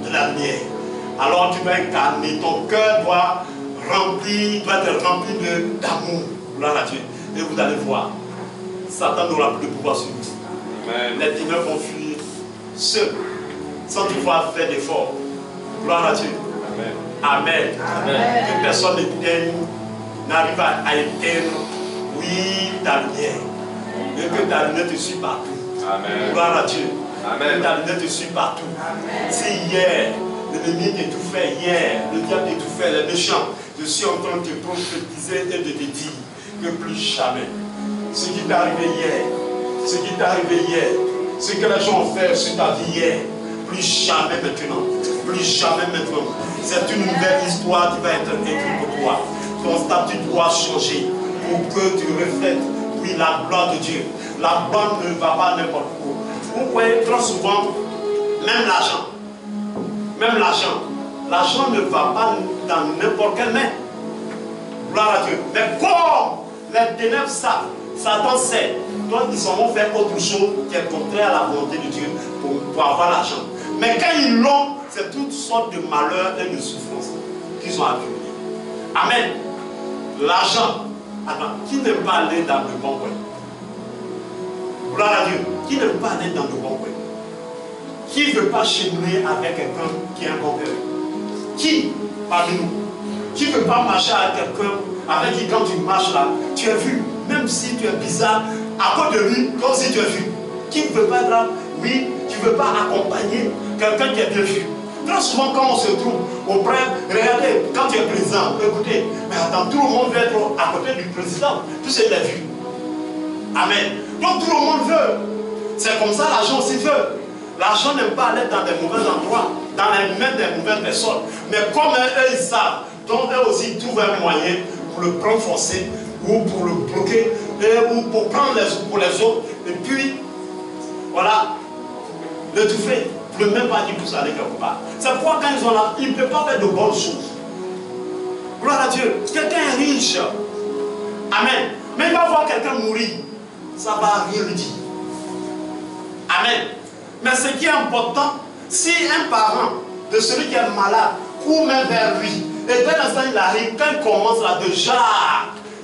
de la lumière. Alors tu vas incarner, ton cœur doit être rempli d'amour. Gloire à Dieu. Et vous allez voir, Satan n'aura plus de pouvoir sur nous. Amen. Les ténèbres vont fuir seuls, sans devoir faire d'efforts. Gloire à Dieu. Amen. Amen. Amen. Que personne n'arrive à éteindre, oui, ta lumière. Et que ta lumière te suit partout. Amen. Gloire à Dieu. Amen. Que ta lumière te suit partout. Amen. Si hier, l'ennemi t'étouffait, hier, le diable t'étouffait, les méchants, je suis en train de te prophétiser et de te dire que plus jamais, ce qui t'est arrivé hier, ce que les gens ont fait sur ta vie hier, plus jamais maintenant, c'est une nouvelle histoire qui va être écrite pour toi. Ton statut doit changer pour que tu reflètes, oui, la gloire de Dieu. La gloire ne va pas n'importe où. Vous voyez trop souvent, même l'argent ne va pas dans n'importe quelle main. Gloire à Dieu. Mais comme les ténèbres savent, Satan sait, donc ils vont faire autre chose qui est contraire à la volonté de Dieu pour avoir l'argent. Mais quand ils l'ont, c'est toutes sortes de malheurs et de souffrances qu'ils ont accumulées. Amen. L'argent, qui ne veut pas aller dans le bon coin? Gloire à Dieu. Qui ne veut pas aller dans le bon coin? Qui ne veut pas cheminer avec quelqu'un qui est un bon cœur? Qui parmi nous? Qui ne veut pas marcher avec quelqu'un avec qui quand tu marches là, tu es vu, même si tu es bizarre, à cause de lui, comme si tu es vu? Qui ne veut pas être là? Oui, tu ne veux pas accompagner quelqu'un qui est bien vu. Très souvent quand on se trouve auprès, regardez, quand tu es président, écoutez, mais attends, tout le monde veut être à côté du président, tout ce qu'il a vu. Amen. Donc tout le monde veut. C'est comme ça l'argent aussi veut. L'argent n'aime pas aller dans des mauvais endroits, dans les mains des mauvaises personnes. Mais comme eux, ils savent, donc eux aussi ils trouvent un moyen pour le prendre forcé, ou pour le bloquer, ou pour prendre pour les autres, et puis, voilà, l'étouffer. Ne même pas qu'ils puissent aller quelque part. C'est pourquoi quand ils sont là, ils ne peuvent pas faire de bonnes choses. Gloire à Dieu. Quelqu'un est riche. Amen. Mais il va voir quelqu'un mourir. Ça ne va rien lui dire. Amen. Mais ce qui est important, si un parent de celui qui est malade court même vers lui, et dès l'instant il arrive, quand il commence là, déjà,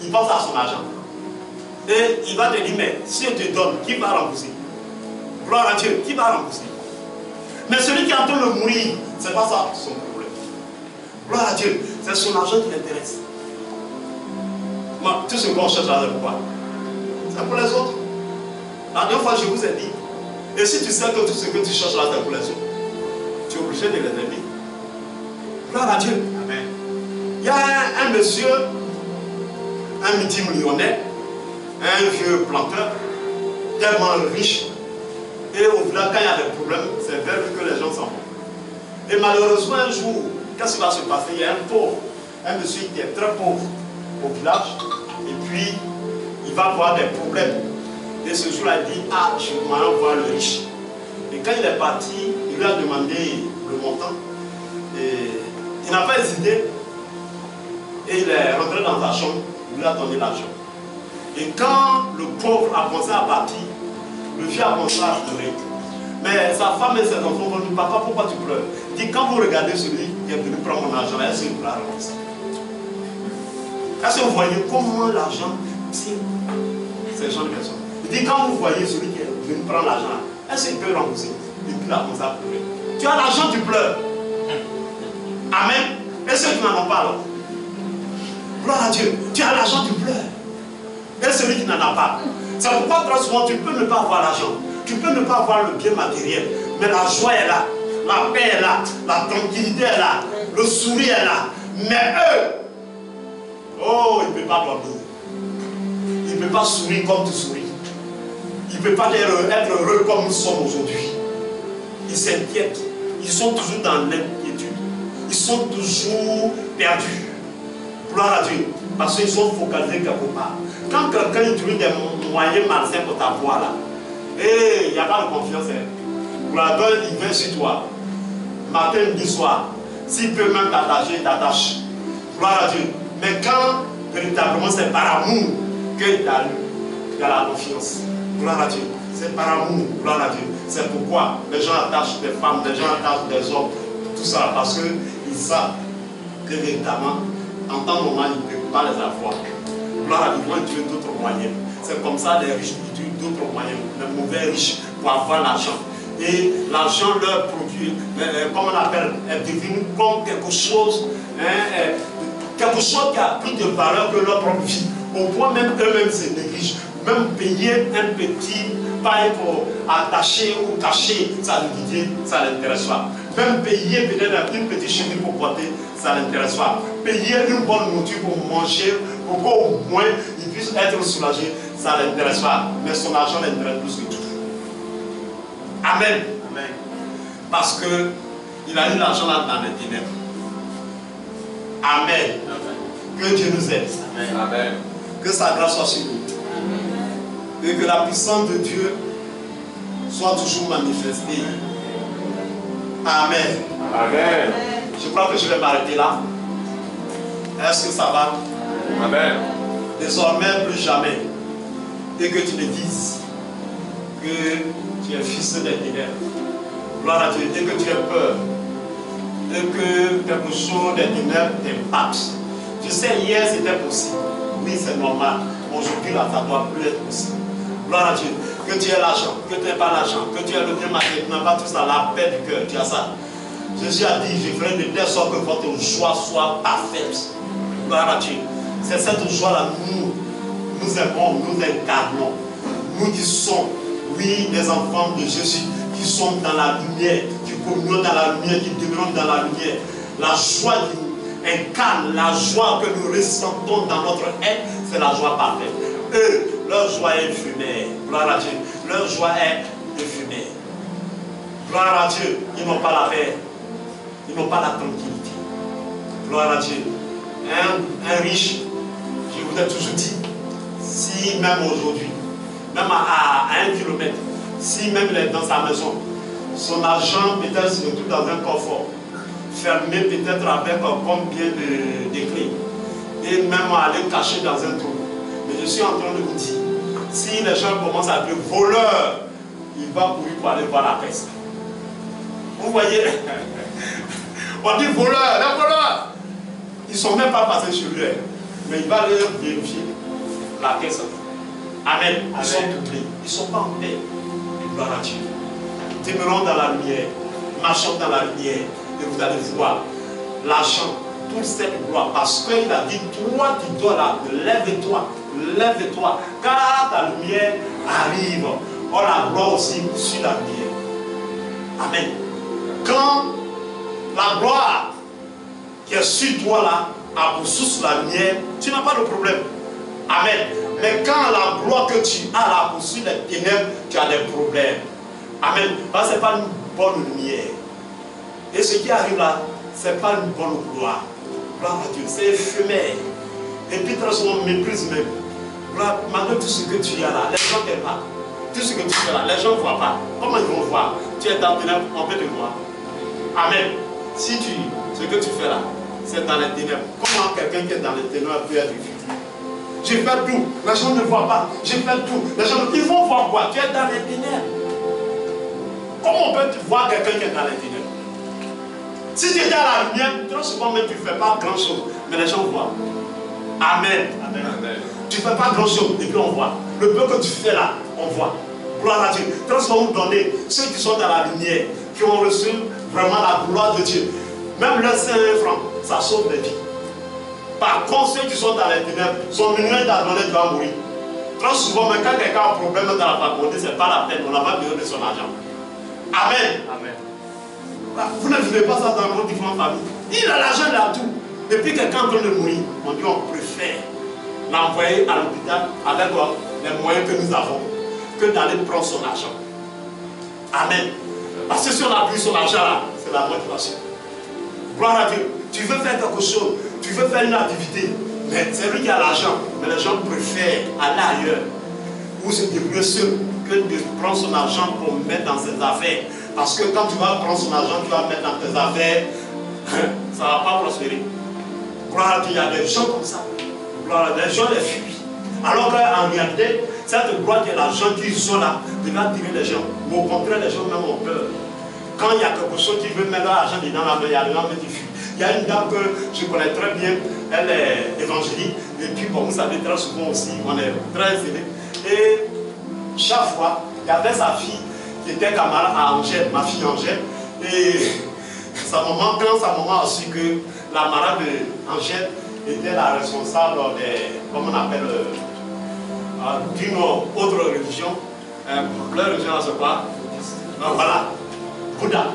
il pense à son argent. Et il va te dire, mais si on te donne, qui va rembourser? Gloire à Dieu, qui va rembourser? Mais celui qui est en train de mourir, ce n'est pas ça son problème. Gloire à Dieu, c'est son argent qui l'intéresse. Moi, tout ce qu'on cherche là, c'est pourquoi? C'est pour les autres. La dernière fois, je vous ai dit, et si tu sais que tout ce que tu cherches là, c'est pour les autres, tu es obligé de les aimer. Gloire à Dieu. Amen. Il y a un monsieur, un multimillionnaire, un vieux planteur, tellement riche. Et au village, quand il y a des problèmes, c'est vers lui que les gens s'en vont. Et malheureusement, un jour, qu'est-ce qui va se passer? Il y a un pauvre, un monsieur qui est très pauvre au village, et puis il va avoir des problèmes. Et ce jour-là, il dit, ah, je vais m'en voir le riche. Et quand il est parti, il lui a demandé le montant. Et il n'a pas hésité. Et il est rentré dans sa chambre, il lui a donné l'argent. Et quand le pauvre a commencé à partir, le vieux a commencé à pleurer. Mais sa femme et ses enfants vont dire, papa, pourquoi tu pleures? Il dit, quand vous regardez celui qui est venu prendre mon argent, est-ce qu'il vous l'a remboursé? Est-ce que vous voyez comment l'argent tire ces gens de personnes? Il dit, quand vous voyez celui qui est venu prendre l'argent, est-ce qu'il peut rembourser? Et puis là, on s'est pleurer. Tu as l'argent, tu pleures. Amen. Et ceux qui n'en ont pas alors? Gloire à Dieu. Tu as l'argent, tu pleures. Et celui qui n'en a pas. C'est pourquoi très souvent tu peux ne pas avoir l'argent. Tu peux ne pas avoir le bien matériel. Mais la joie est là. La paix est là. La tranquillité est là. Le sourire est là. Mais eux, oh, ils ne peuvent pas dormir. Ils ne peuvent pas sourire comme tu souris. Ils ne peuvent pas être heureux comme nous sommes aujourd'hui. Ils s'inquiètent. Ils sont toujours dans l'inquiétude. Ils sont toujours perdus. Gloire à Dieu. Parce qu'ils sont focalisés quelque part. Quand quelqu'un utilise des moyens malsains pour t'avoir là, il n'y a pas de confiance. Gloire à Dieu, il vient sur toi. Matin, midi, soir. S'il peut même t'attacher, il t'attache. Gloire à Dieu. Mais quand véritablement c'est par amour qu'il t'a eu, il y a la confiance. Gloire à Dieu. C'est par amour. Gloire à Dieu. C'est pourquoi les gens attachent des femmes, les gens attachent des hommes. Tout ça parce qu'ils savent que véritablement, en temps normal, ils ne peuvent pas les avoir. Gloire à Dieu, ils vont utiliser d'autres moyens. C'est comme ça les riches utilisent d'autres moyens. Les mauvais riches pour avoir l'argent. Et l'argent leur produit, comme on appelle, est devenu comme quelque chose qui a plus de valeur que leur propre vie. Au point même eux-mêmes se négligent. Même payer un petit paille pour attacher ou cacher sa nudité, ça ne l'intéresse pas. Même payer peut-être une petite chemise pour porter, ça ne l'intéresse pas. Payer une bonne nourriture pour manger, pour qu'au moins il puisse être soulagé, ça ne l'intéresse pas. Mais son argent l'intéresse plus que tout. Amen. Amen. Parce qu'il a eu l'argent là dans les ténèbres. Amen. Amen. Que Dieu nous aide. Amen. Amen. Que sa grâce soit sur nous. Amen. Et que la puissance de Dieu soit toujours manifestée. Amen. Amen. Je crois que je vais m'arrêter là. Est-ce que ça va? Amen. Désormais, plus jamais. Et que tu le dises que tu es fils des ténèbres. Gloire à Dieu. Et que tu aies peur. Et que quelque chose des ténèbres t'impacte. Tu sais, hier c'était possible. Oui, c'est normal. Aujourd'hui, là, ça ne doit plus être possible. Gloire à Dieu. Que tu aies l'argent, que tu n'aies pas l'argent, que tu aies le bien matériel, pas tout ça, la paix du cœur, tu as ça. Jésus a dit, je ferai de telle sorte que votre joie soit parfaite. Gloire à Dieu. C'est cette joie-là, nous aimons, nous incarnons. Nous qui sommes, oui, des enfants de Jésus, qui sommes dans la lumière, qui communions dans la lumière, qui demeurons dans la lumière. La joie qui nous incarne, la joie que nous ressentons dans notre être, c'est la joie parfaite. Eux, leur joie est éphémère. Gloire à Dieu. Leur joie est éphémère. Gloire à Dieu. Ils n'ont pas la paix. Ils n'ont pas la tranquillité. Gloire à Dieu. Un riche, je vous ai toujours dit, si même aujourd'hui, même à 1 kilomètre, si même il est dans sa maison, son argent peut-être se retrouve dans un coffre, fermé peut-être avec combien de clés, et même aller cacher dans un trou. Mais je suis en train de vous dire, si les gens commencent à appeler voleur, il va courir pour aller voir la presse. Vous voyez, on dit voleur, les voleurs. Ils ne sont même pas passés sur lui, mais il va aller vérifier la caisse. Amen. Ils sont doublés, ils ne sont pas en paix. Gloire à Dieu. Demeurons dans la lumière, marchons dans la lumière, et vous allez voir l'argent, toute cette gloire, parce qu'il a dit, toi qui dois là, lève-toi. Lève-toi, car ta lumière arrive. Oh, la gloire aussi sur la lumière. Amen. Quand la gloire qui est sur toi là a pour source la lumière, tu n'as pas de problème. Amen. Mais quand la gloire que tu as là pour sur les ténèbres, tu as des problèmes. Amen. Parce que ce n'est pas une bonne lumière. Et ce qui arrive là, ce n'est pas une bonne gloire. Gloire à Dieu, c'est éphémère. Et puis très souvent on méprise même. Malgré tout ce que tu as là, les gens ne t'aiment pas. Tout ce que tu fais là, les gens ne voient pas. Comment ils vont voir? Tu es dans les ténèbres, on peut te voir. Amen. Si ce que tu fais là, c'est dans les ténèbres, comment quelqu'un qui est dans les ténèbres peut être utile? J'ai fait tout, les gens ne voient pas. J'ai fait tout, les gens ils vont voir quoi? Tu es dans les ténèbres. Comment on peut voir quelqu'un qui est dans les ténèbres? Si tu étais à la lumière, très souvent même tu ne fais pas grand chose, mais les gens voient. Amen. Amen. Amen. Tu ne fais pas grand chose et puis on voit. Le peu que tu fais là, on voit. Gloire à Dieu. Transformons, donner ceux qui sont dans la lumière, qui ont reçu vraiment la gloire de Dieu. Même leur 5 francs, ça sauve des vies. Par contre, ceux qui sont dans les ténèbres sont millions d'abonnés, tu vas mourir. Trop souvent, même quand quelqu'un a un problème dans la faculté, ce n'est pas la peine, on n'a pas besoin de son argent. Amen. Amen. Vous ne vivez pas ça dans vos différentes familles. Il a l'argent là tout. Et puis quelqu'un est en train de mourir. On dit on préfère l'envoyer à l'hôpital avec les moyens que nous avons que d'aller prendre son argent. Amen. Parce que si on a pris son argent là, c'est la motivation. Gloire à Dieu. Tu veux faire quelque chose, tu veux faire une activité, mais c'est lui qui a l'argent. Mais les gens préfèrent aller ailleurs ou se débrouiller seul que de prendre son argent pour mettre dans ses affaires. Parce que quand tu vas prendre son argent, tu vas mettre dans tes affaires, ça ne va pas prospérer. Gloire à Dieu, il y a des gens comme ça. Gloire à Dieu, les gens les fuient. Alors qu'en réalité, cette gloire de l'argent qu'ils sont là, devait attirer les gens. Mais au contraire, les gens même ont peur. Quand il y a quelque chose qui veut mettre l'argent dans la main, il y a des gens qui fuient. Il y a une dame que je connais très bien, elle est évangélique. Et puis, bon, vous savez, très souvent aussi, on est très aidés. Et chaque fois, il y avait sa fille qui était camarade à Angèle, ma fille Angèle. Et sa maman, quand sa maman a su que la marade d'Angèle était la responsable des, comment on appelle, d'une autre religion, leur religion, c'est quoi? Voilà, Bouddha.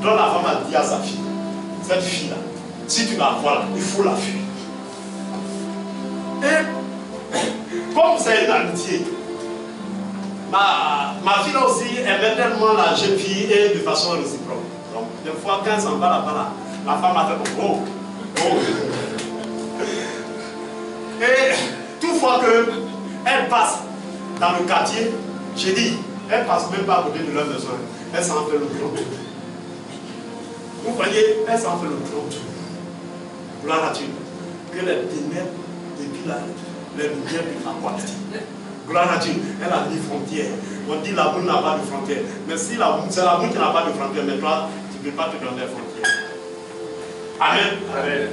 Donc la femme a dit à sa fille, cette fille-là, si tu la vois là, il faut la fuir. Et comme c'est une amitié, ma fille aussi aimait tellement la jeune fille et de façon réciproque. Donc, des fois, quand elle s'en va là-bas, la femme a fait oh, oh. Et toutefois qu'elle passe dans le quartier, j'ai dit, elle passe même pas à côté de leur maison, elle s'en fait le gros tour. Vous voyez, elle s'en fait le gros tour. Gloire à Dieu. Que les ténèbres, depuis là, les lumières de la quantité. Gloire à Dieu, elle a des frontières. On dit l'amour n'a pas de frontières. Mais si c'est l'amour qui n'a pas de frontières, mais toi, tu ne peux pas te donner des frontières. Amen. Amen.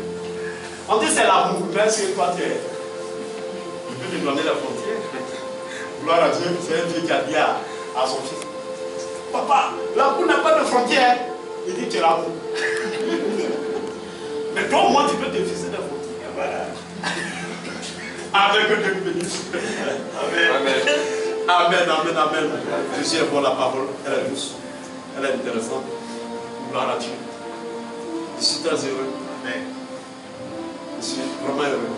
On dit c'est l'amour, mais est-ce que toi tu peux te donner des frontières? Gloire à Dieu, c'est un Dieu qui a dit à son fils, papa, l'amour n'a pas de frontières. Il dit tu es l'amour. Mais toi au moins tu peux te fixer des frontières. Voilà. Amen, que Dieu nous bénisse. Amen. Amen, amen, amen. Jésus est bon, la parole, elle est douce, elle est intéressante. Gloire à Dieu. Je suis très heureux. Amen. Je suis vraiment heureux.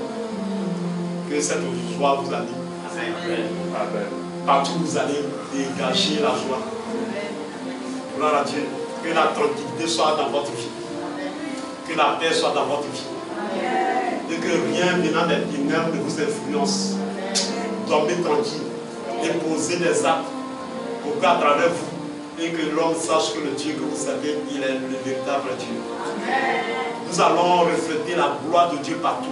Que cette joie vous anime. Amen. Amen. Partout où vous allez, dégager la joie. Gloire à Dieu. Que la tranquillité soit dans votre vie. Que la paix soit dans votre vie. Et que rien venant des ténèbres ne vous influence. Dormez tranquille et posez des actes pour qu'à travers vous et que l'homme sache que le Dieu que vous savez, il est le véritable Dieu. Nous allons refléter la gloire de Dieu partout.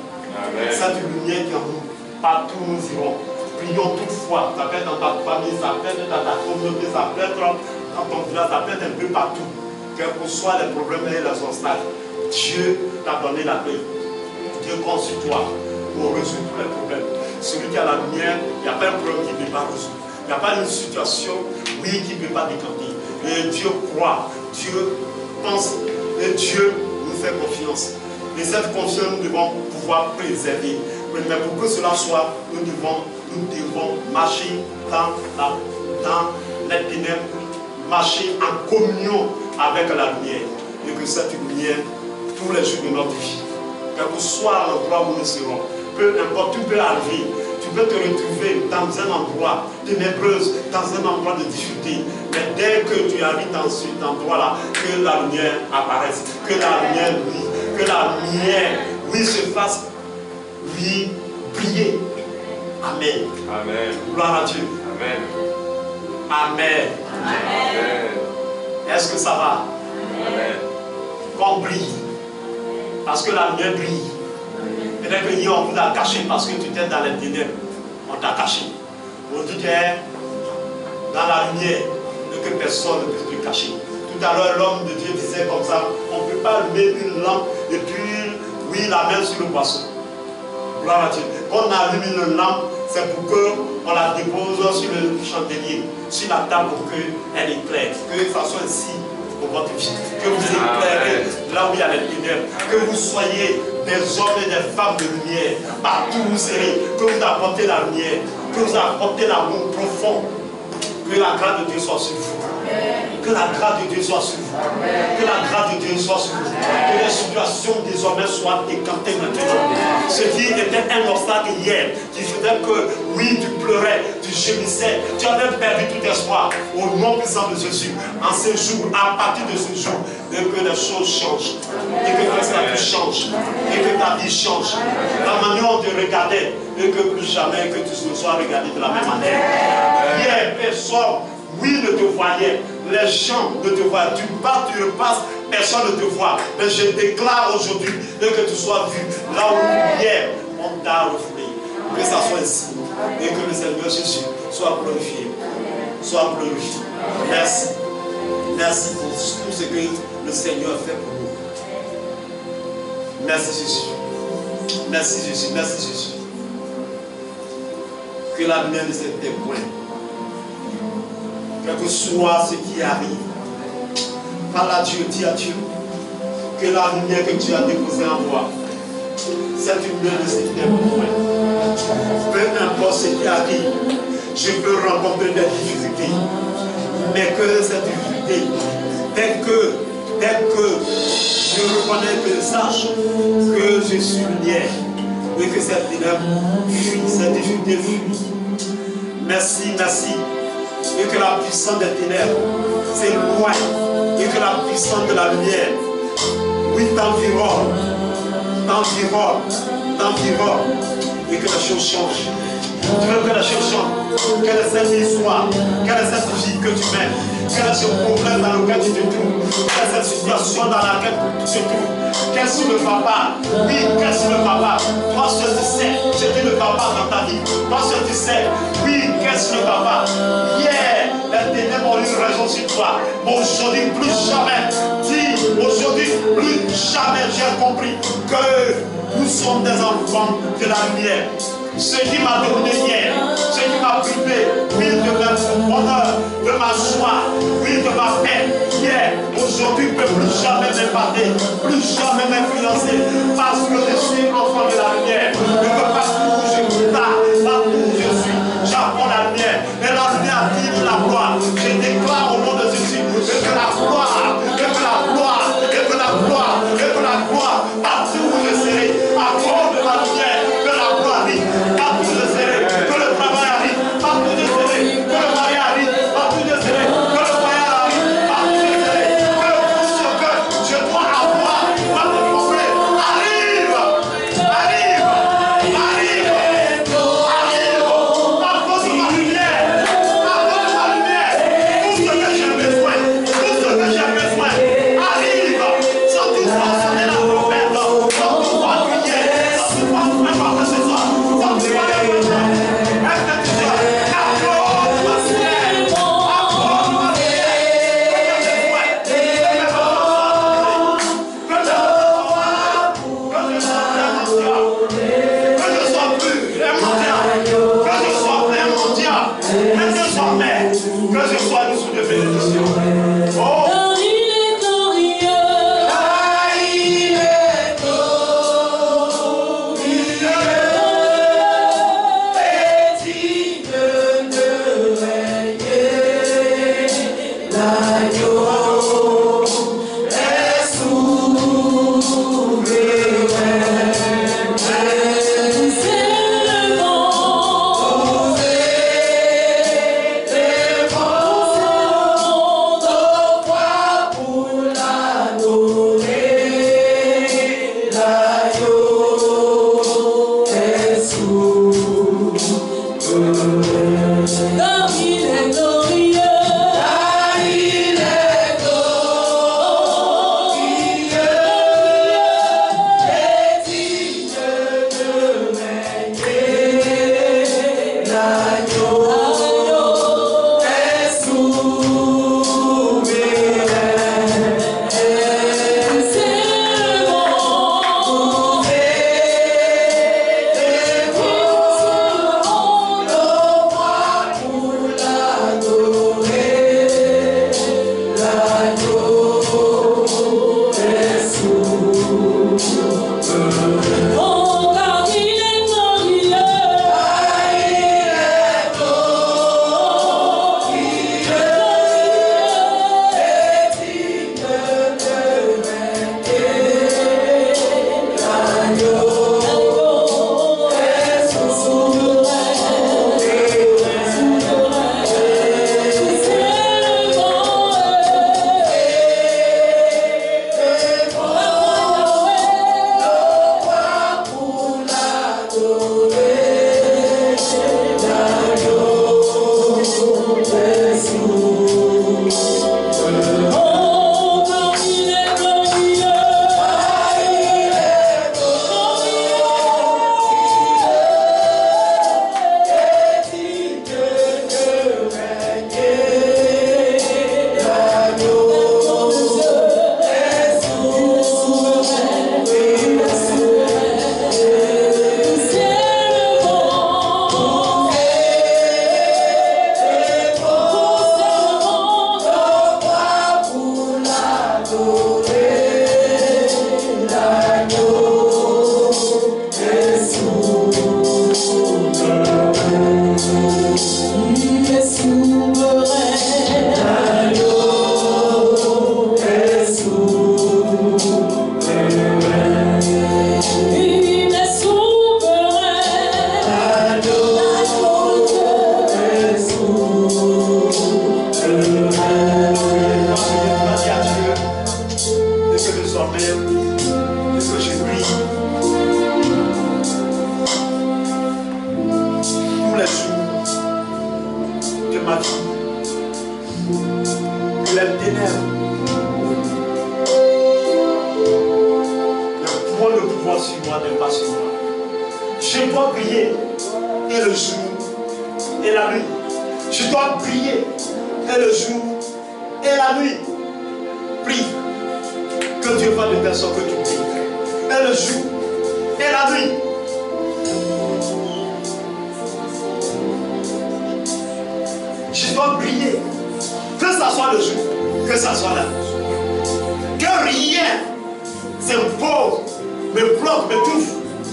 Cette lumière qui est en nous, partout où nous irons. Prions toutefois, ça peut être dans ta famille, ça peut être dans ta communauté, ça peut être dans ton village, ça peut être un peu partout. Quels que soient les problèmes et les obstacles, Dieu t'a donné la paix. Dieu compte sur toi pour résoudre tous les problèmes. Celui qui a la lumière, il n'y a pas un problème qui ne peut pas résoudre. Il n'y a pas une situation, oui, qui ne peut pas décanter. Et Dieu croit, Dieu pense, et Dieu nous fait confiance. Et cette confiance, nous devons pouvoir préserver. Mais pour que cela soit, nous devons marcher dans les ténèbres, marcher en communion avec la lumière. Et que cette lumière, tous les jours de notre vie, quel que soit l'endroit où nous serons, peu importe, tu peux arriver, tu peux te retrouver dans un endroit ténébreuse, dans un endroit de difficulté. Mais dès que tu arrives dans cet endroit-là, que la lumière apparaisse, que la lumière brille, que la lumière, oui, se fasse, oui, briller. Amen. Amen. Gloire à Dieu. Amen. Amen. Amen. Est-ce que ça va? Amen. Qu'on brille. Parce que la lumière brille. Peut-être que hier on vous a caché parce que tu étais dans les ténèbres. On t'a caché. Aujourd'hui tu es dans la lumière et que personne ne peut te cacher. Tout à l'heure l'homme de Dieu disait comme ça, on ne peut pas allumer une lampe et puis, oui, la main sur le poisson. Gloire à Dieu. Quand on allume une lampe, c'est pour que on la dépose sur le chandelier, sur la table pour qu'elle éclaire, que ça soit ainsi pour votre vie, que vous éclairez là où il y a les ténèbres, que vous soyez des hommes et des femmes de lumière, partout où vous serez, que vous apportez la lumière, que vous apportez l'amour profond, que la grâce de Dieu soit sur vous. Que la grâce de Dieu soit sur vous. Que la grâce de Dieu soit sur vous. Que les situations désormais soient décantées maintenant. Ce qui était un obstacle hier, qui faisait que, oui, tu pleurais, tu gémissais, tu avais perdu tout espoir. Au nom puissant de Jésus, en ce jour, à partir de ce jour, et que les choses changent. Et que ta vie change. Et que ta vie change. La manière dont tu regardais, et que plus jamais que tu ne sois regardé de la même manière. Hier, personne, oui, ne te voyait. Les gens ne te voient. Tu pars, tu repasses, personne ne te voit. Mais je déclare aujourd'hui que tu sois vu là où hier on t'a refoulé. Que ça soit ici. Et que le Seigneur Jésus soit glorifié. Soit glorifié. Merci. Merci pour tout ce que le Seigneur a fait pour nous. Merci Jésus. Merci Jésus. Merci Jésus. Que la lumière de cet témoin, quel que soit ce qui arrive, parle à Dieu, dis à Dieu que la lumière que Dieu a déposée en moi, cette lumière de cet témoin, peu importe ce qui arrive, je peux rencontrer des difficultés, mais que cette difficulté, dès que je reconnais, que je sache que je suis lumière, et que cette ténèbre fuit, cette difficulté fuit. Merci, merci. Et que la puissance des ténèbres s'éloigne. Et que la puissance de la lumière, oui, t'environne. Et que les choses changent. Tu veux que les choses changent. Quelle est cette histoire? Quelle est cette vie que tu mènes? Quel est ce problème dans lequel tu te trouves? Quelle est cette situation dans laquelle tu te trouves? Quel est le papa? Oui, quel est le papa? Toi seul tu sais, c'était le papa dans ta vie. Toi seul tu sais, oui, quel est le papa? Hier, les ténèbres ont eu raison sur toi. Aujourd'hui, plus jamais. Dis, aujourd'hui, plus jamais j'ai compris que nous sommes des enfants de la lumière. Ce qui m'a donné hier, ce qui m'a privé, oui, de mon bonheur, de ma joie, oui, de ma paix, hier, aujourd'hui, ne peut plus jamais m'épater, plus jamais m'influencer, parce que je suis enfant de la lumière, et que partout où je pars, partout où je suis, j'apprends la lumière, et la lumière attire la gloire. Je déclare au nom de Jésus, que la gloire, partout où je serai, à cause de la lumière, que la gloire arrive. Partout je serai, que le travail arrive. Partout je serai, que le mariage arrive. Partout je serai, que le voyage arrive. Partout je serai, que tout ce que je dois avoir va me combler. Arrive. À cause de ma lumière. Tout ce que j'ai besoin. Arrive. Sans tout forcer la prophète. Sans tout appuyer. Sans tout faire quoi que ce soit. Sans tout que je sois dessous de bénédiction. Oh! Car il est glorieux. les ténèbres. Le point de pouvoir sur moi n'est pas sur moi. Je dois prier et le jour et la nuit. Je dois prier et le jour et la nuit. Prie que Dieu fasse de telle sorte que tu pries. Et le jour et la nuit. Je dois prier. Que ça soit le jour, que ça soit la nuit. Que rien s'impose, me bloque, me touche.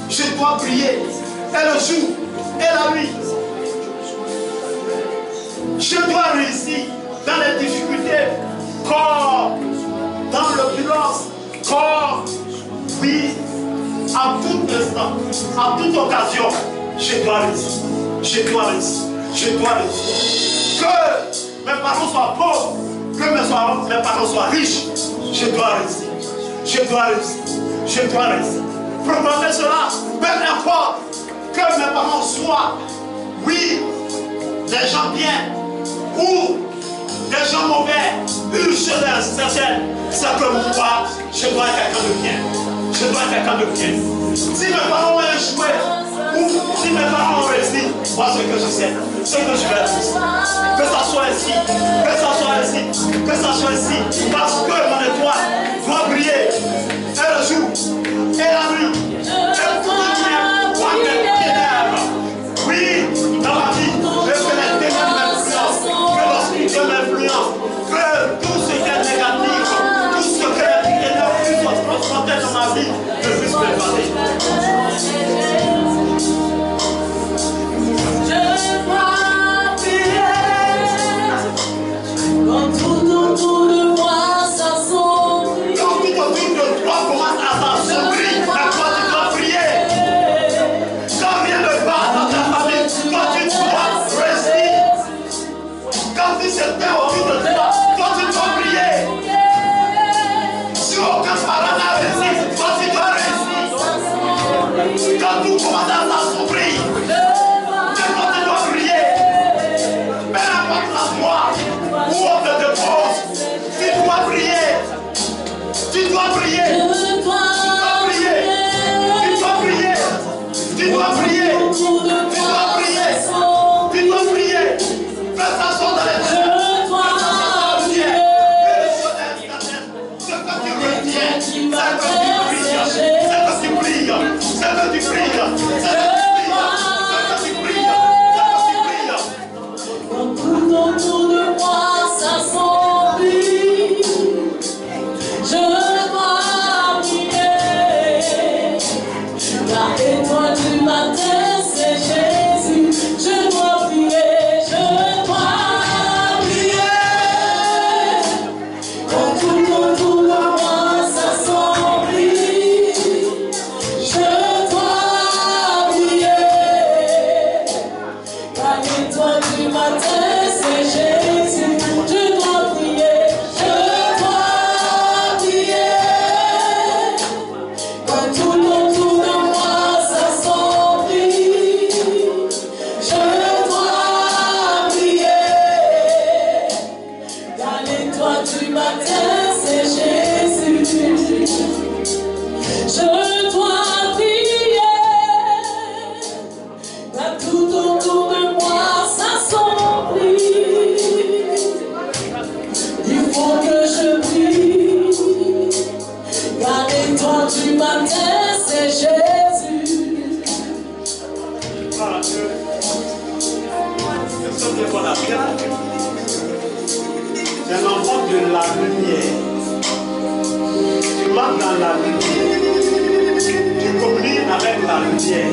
Je dois prier. Et le jour et la nuit. Je dois réussir dans les difficultés, comme dans l'opulence, comme, oui, à tout instant, à toute occasion, je dois réussir. Je dois réussir. Je dois réussir. Que mes parents soient pauvres, que mes parents soient riches, je dois réussir. Je dois réussir. Je dois réussir. Proclamez cela, peu importe que mes parents soient, oui, des gens bien ou des gens mauvais, une chose est certaine, c'est que moi, je dois être quelqu'un de bien. Je dois être quelqu'un de bien. Si mes parents ont échoué, ou si mes parents ont réussi, moi ce que je sais, ce que je vais réussir. Que ça soit ici, que ça soit ici, que ça soit ici, parce que mon étoile doit briller. Et le jour, et la nuit, et tout le temps, doit être ténèbres. Oui, dans ma vie, que les ténèbres m'influencent, que l'obscurité m'influence, que tout ce qui est négatif, tout ce que les ténèbres puissent transporter dans ma vie, je puisse m'évader. Quand tout autour de moi s'assombrit. Quand tout autour de toi commence à s'assombrir, mais toi tu dois prier. Quand rien ne va dans ta famille, toi tu dois réussir. Quand tu se tais autour de toi, toi tu dois prier. Si aucun parent n'a réussi, toi tu dois réussir. Quand tout commence à s'assombrir, toi tu dois prier. Peu importe la foi ou on te dépose, tu dois prier. Tu dois prier. Tu dois prier. Tu dois prier. Tu dois prier. Tu dois prier. Tu dois prier. Fais ça soit dans les ténèbres. Ce que tu retiens, c'est que tu brilles. C'est que tu brilles. C'est que tu brilles. C'est que tu brilles. C'est que tu brilles. Quand tout autour de moi s'assombrit, je dois prier. La étoile du matin, c'est Jésus. Je dois prier, je dois prier. Quand tout autour de moi s'assombrit, je dois prier. La étoile du matin, c'est Jésus. Je dois prier, je dois prier. Quand tout autour de moi s'assombrit, je dois prier. Dans l'étoile du matin, c'est Jésus. Je dois prier. Quand tout autour de moi s'assombrit, il faut que je prie. Dans l'étoile du matin, c'est Jésus. Voilà, Dieu. Personne ne voit la pierre. C'est un enfant de la lumière. Tu marches dans la lumière. Tu communies avec la lumière.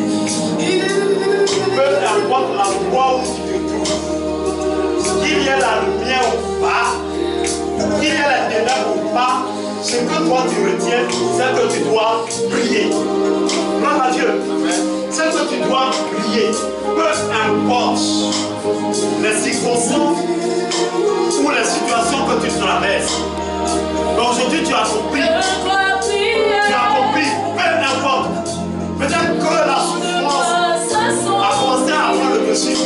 Peu importe la voie où tu te trouves, qu'il y ait la lumière ou pas, qu'il y ait les ténèbres ou pas, ce que toi tu retiens, c'est que tu dois prier. Gloire à Dieu. C'est que tu dois prier. Peu importe les circonstances ou les situations que tu traverses. Mais aujourd'hui tu as compris. Tu as compris. Peu importe. Peut-être que la souffrance a commencé à prendre le dessus.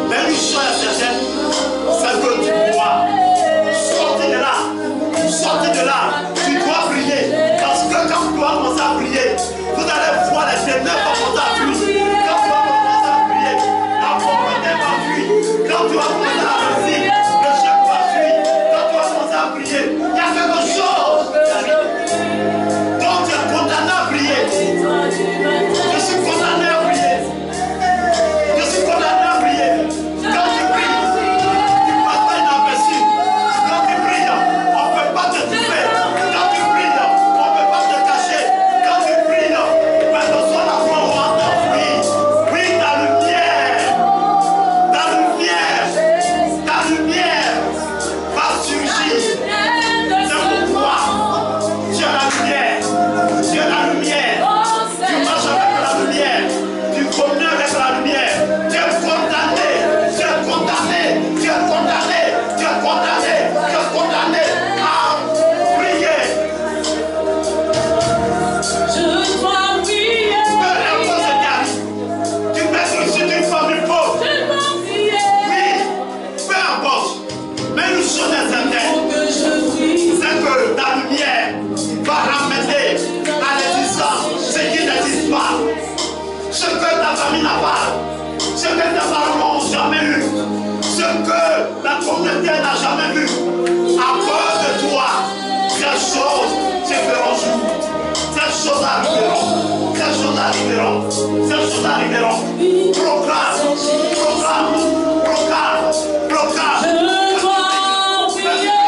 Mais une chose est certaine, c'est que tu dois sortir choses arriveront. Proclame, proclame, proclame, proclame. Je dois prier.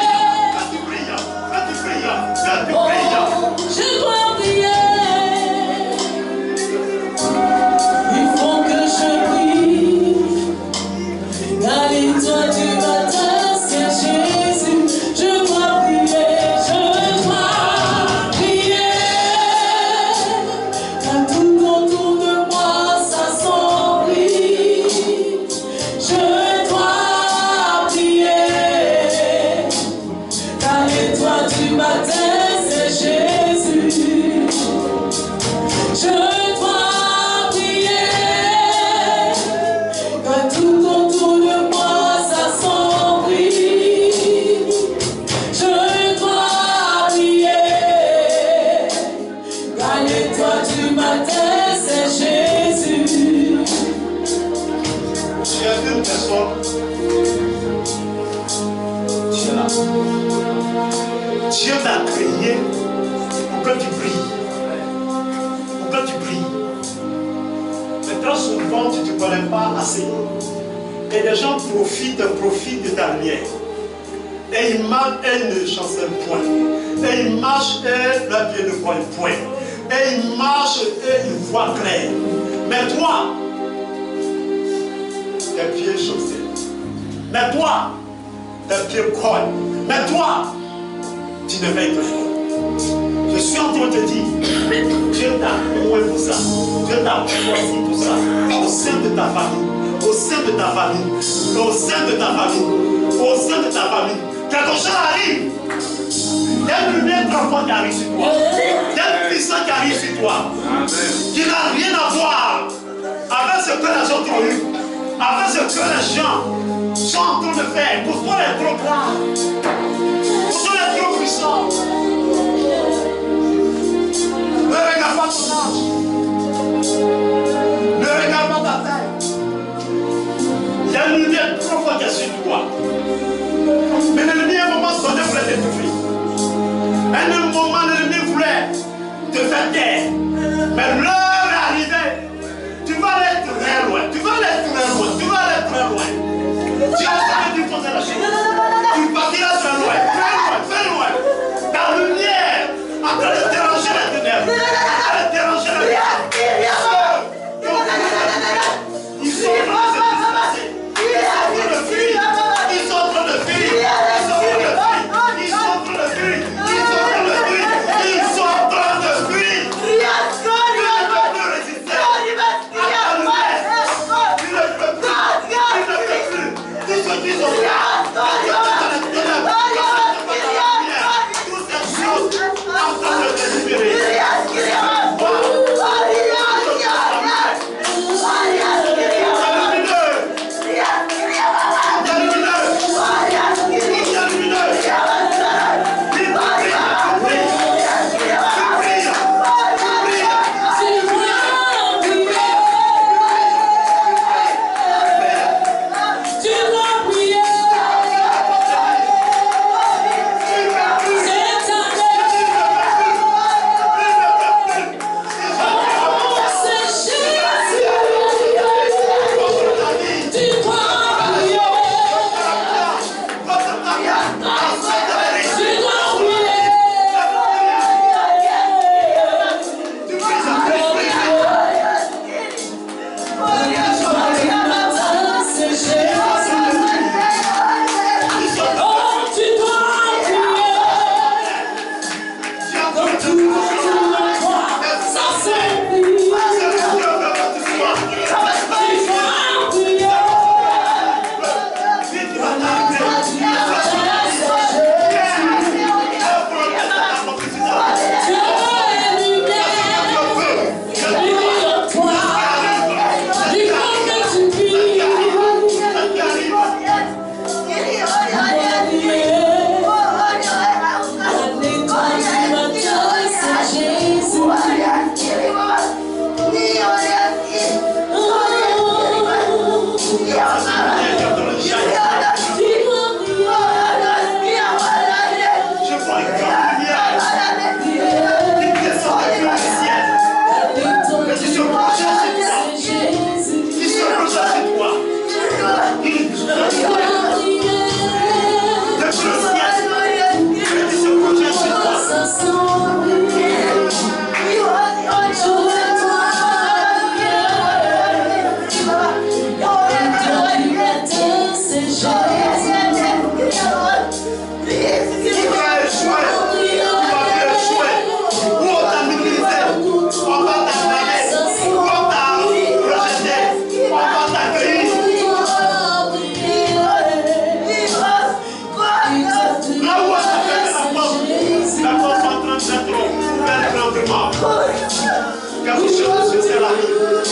Quand tu pries, quand tu pries, quand tu Oh, pries. je dois prier. Il faut que je prie. Dans l'étoile du matin, c'est Jésus. Je dois prier, je dois prier. Quand tout autour de moi s'assombrit, je dois prier. Dans l'étoile du matin, c'est Jésus. Je dois prier. Quand tout autour de moi s'assombrit, je dois prier. Dans l'étoile du matin, c'est Jésus. Tu es une personne. Tu es là. Dieu t'a créé pour que tu pries. Pour que tu pries. Mais très souvent, tu ne te connais pas assez. Et les gens profitent de ta lumière. Et ils marchent et ne chancellent point. Et ils marchent et leur pied ne voit point. Et ils marchent et ils voient clair. Mais toi, tes pieds chancellent. Mais toi, tes pieds collent. Mais toi, tu ne veilles pas. Je suis en train de te dire, Dieu t'a loué pour ça. Dieu t'a choisi pour ça. Au sein de ta famille. Au sein de ta famille. Au sein de ta famille. Au sein de ta famille. Quelque chose arrive. Il y a une lumière très forte qui arrive sur toi. Il y a une puissance qui arrive sur toi. Qui n'a rien à voir avec ce que les autres ont eu. Avec ce que les gens sont en train de faire. Pour toi, elle est trop grave. Pour toi, elle est trop puissante. Ne regarde pas ton âge. Ne regarde pas ta taille. Il y a une lumière trop forte sur toi. Mais l'ennemi, à un moment donné, voulait t'étouffer. À un moment, l'ennemi voulait te faire taire. Mais l'heure est arrivée. Tu vas aller très loin. Tu vas aller très loin. Tu vas aller très loin. Tu as jamais dû poser la chose. Tu partiras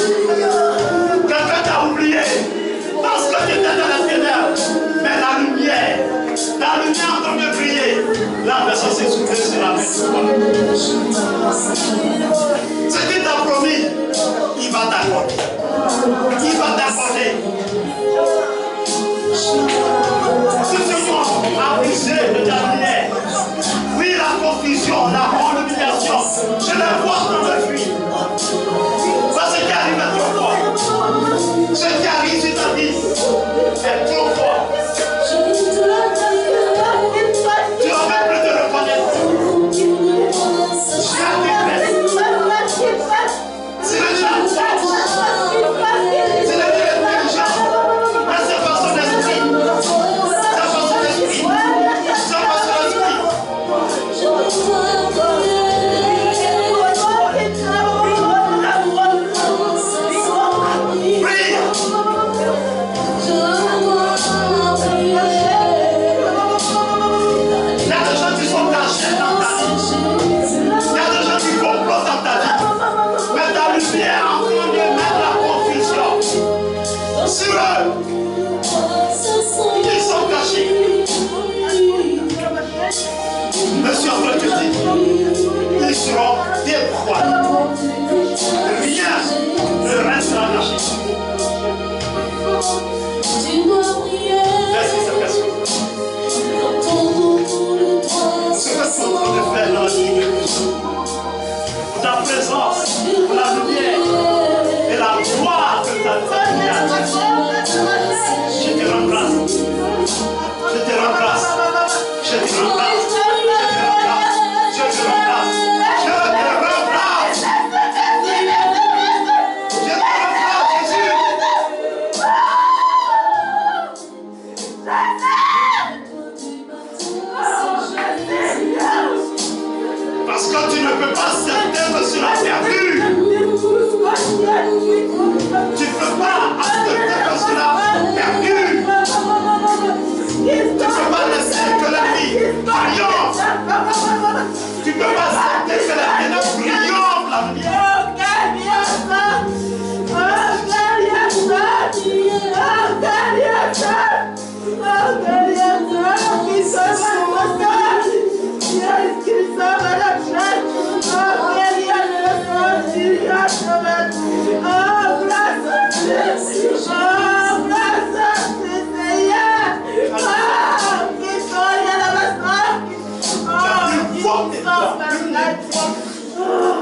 Quelqu'un t'a oublié parce que tu étais dans la ténèbres. Mais la lumière entend mieux crier. La personne s'est soulevée sur la main. Ce qu'il t'a promis, il va t'accorder. Il va t'accorder. Ce Seigneur a brisé de ta lumière. Oui, la confusion, la honte, l'humiliation, je les vois dans le fuir. Parce que ce qui arrive est trop fort. Ce qui arrive sur ta vie est trop fort. Tu vas même plus te reconnaître. Si les gens pensent, si les gens intelligents, mais c'est pas son esprit. C'est pas son esprit. C'est pas son esprit. Prie. Il y a des gens qui sont cachés dans ta vie. Il y a des gens qui complotent dans ta vie. Mais ta lumière en train de mettre la confusion sur eux. Ils sont cachés. Monsieur, en train de te dire, ils seront des proies. Rien ne restera caché. Merci cette question. Ce que tu es en train de faire dans la vie, pour ta présence, pour la lumière et la gloire que ta vie a. Je te remplace. Je te remplace. Je te remplace. Je te remplace. Je te remplace. Je te remplace, Jésus. Parce que tu ne peux pas accepter que cela perdu. Tu ne peux pas accepter que cela perdu. Tu ne peux pas laisser que la vie triomphe. Tu ne peux pas accepter que la ténèbre triomphe la lumière.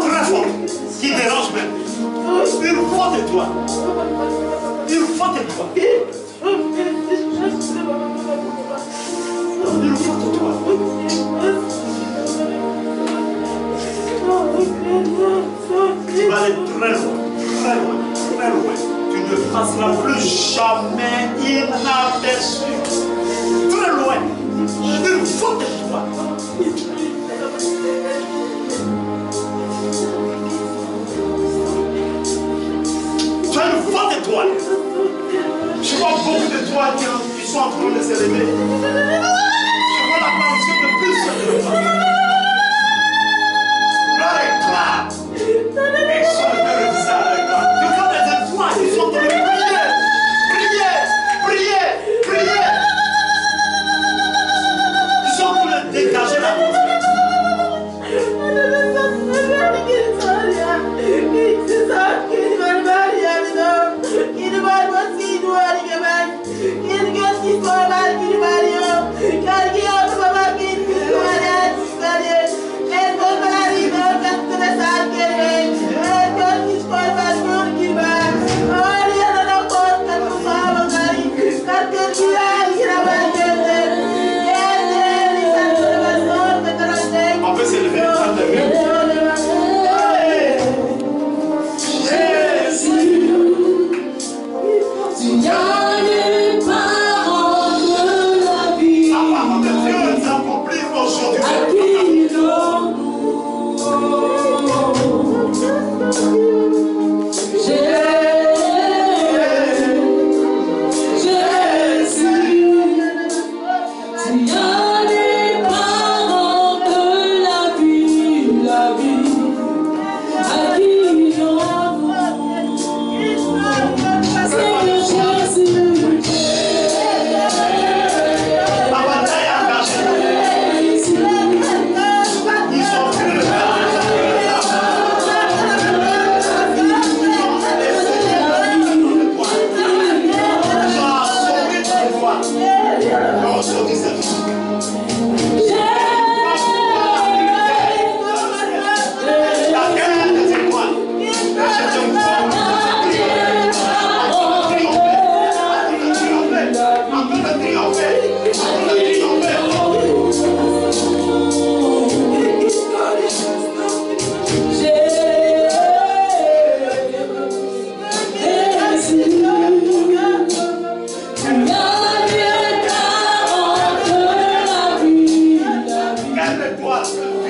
Très fort, qui dérange même. Une fois de toi. Une fois de toi. Une fois de toi. Tu vas aller très loin, très loin, très loin. Tu ne passeras plus jamais inaperçu. Très loin. Une fois de toi. Tu as une foi d'étoile. Je vois beaucoup d'étoiles qui sont en train de s'élever. Je vois l'apparition de plusieurs étoiles. Leur éclat. Ils sont de le visage. Je vois des étoiles qui sont en train de prier. Prier, prier, prier. Ils sont pour les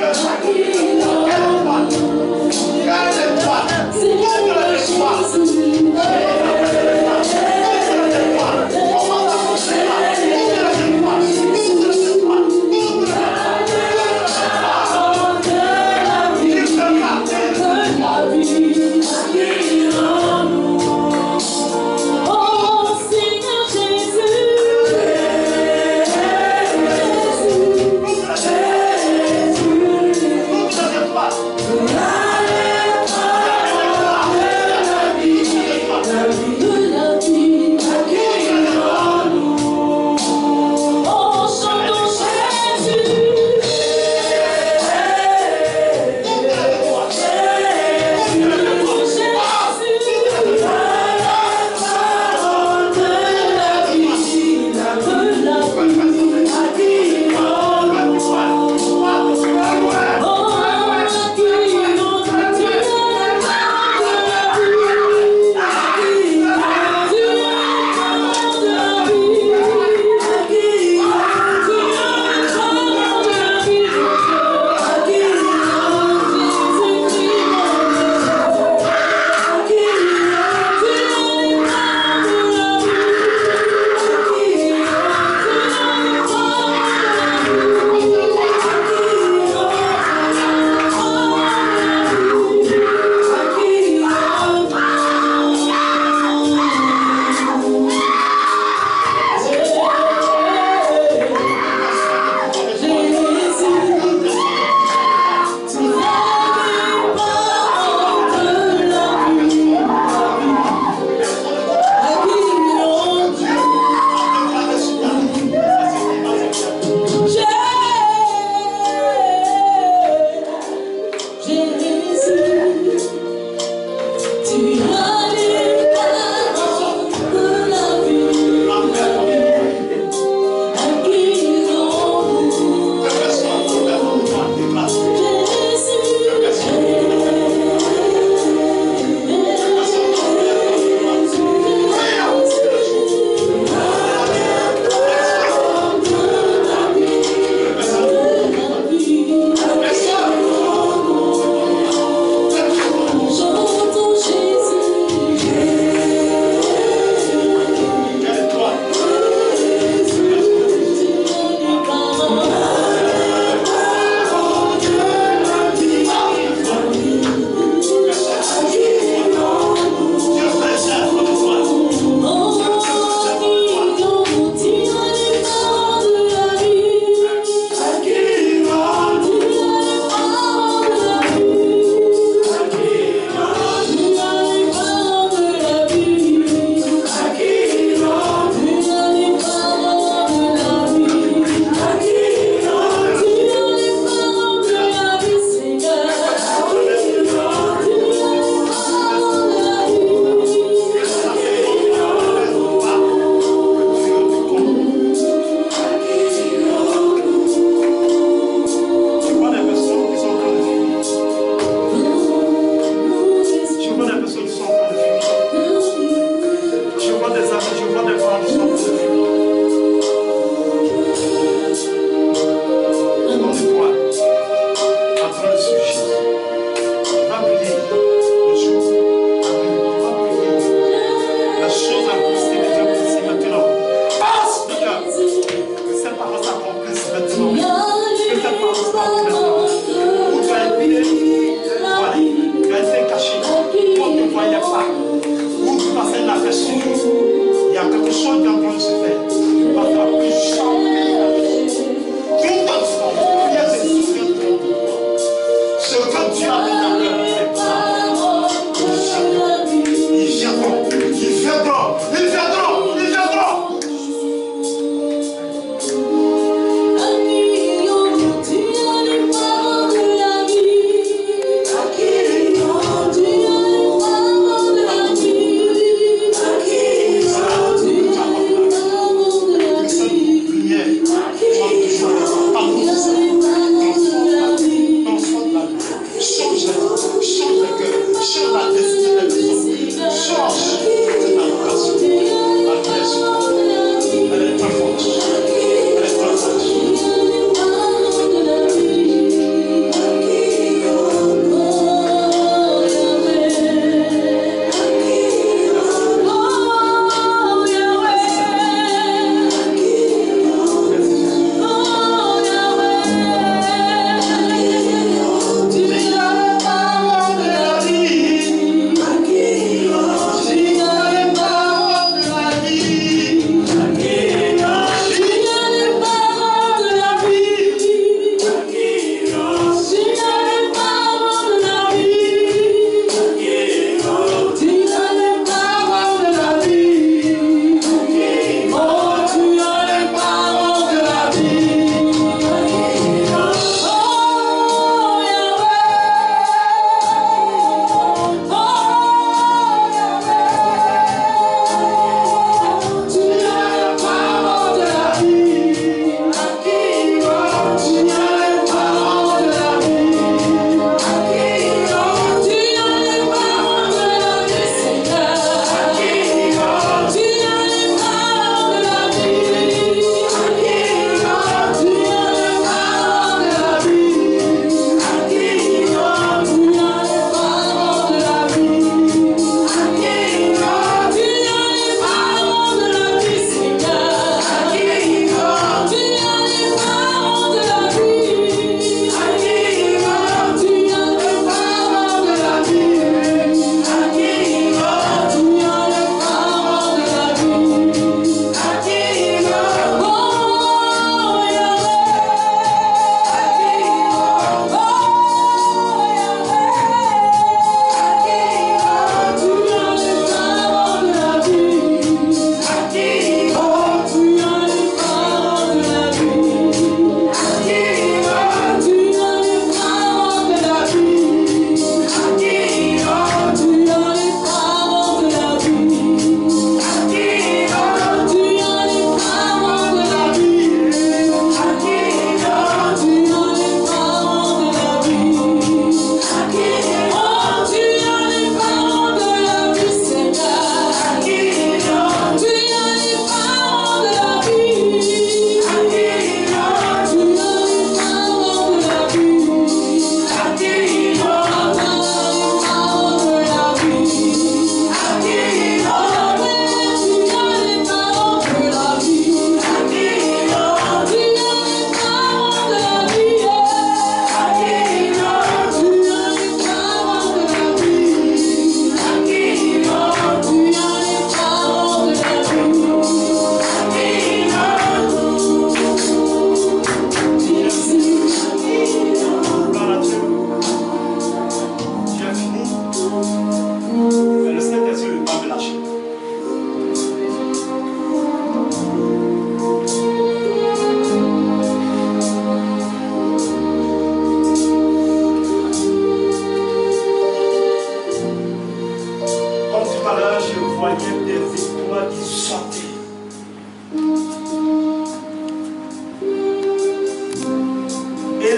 Jésus.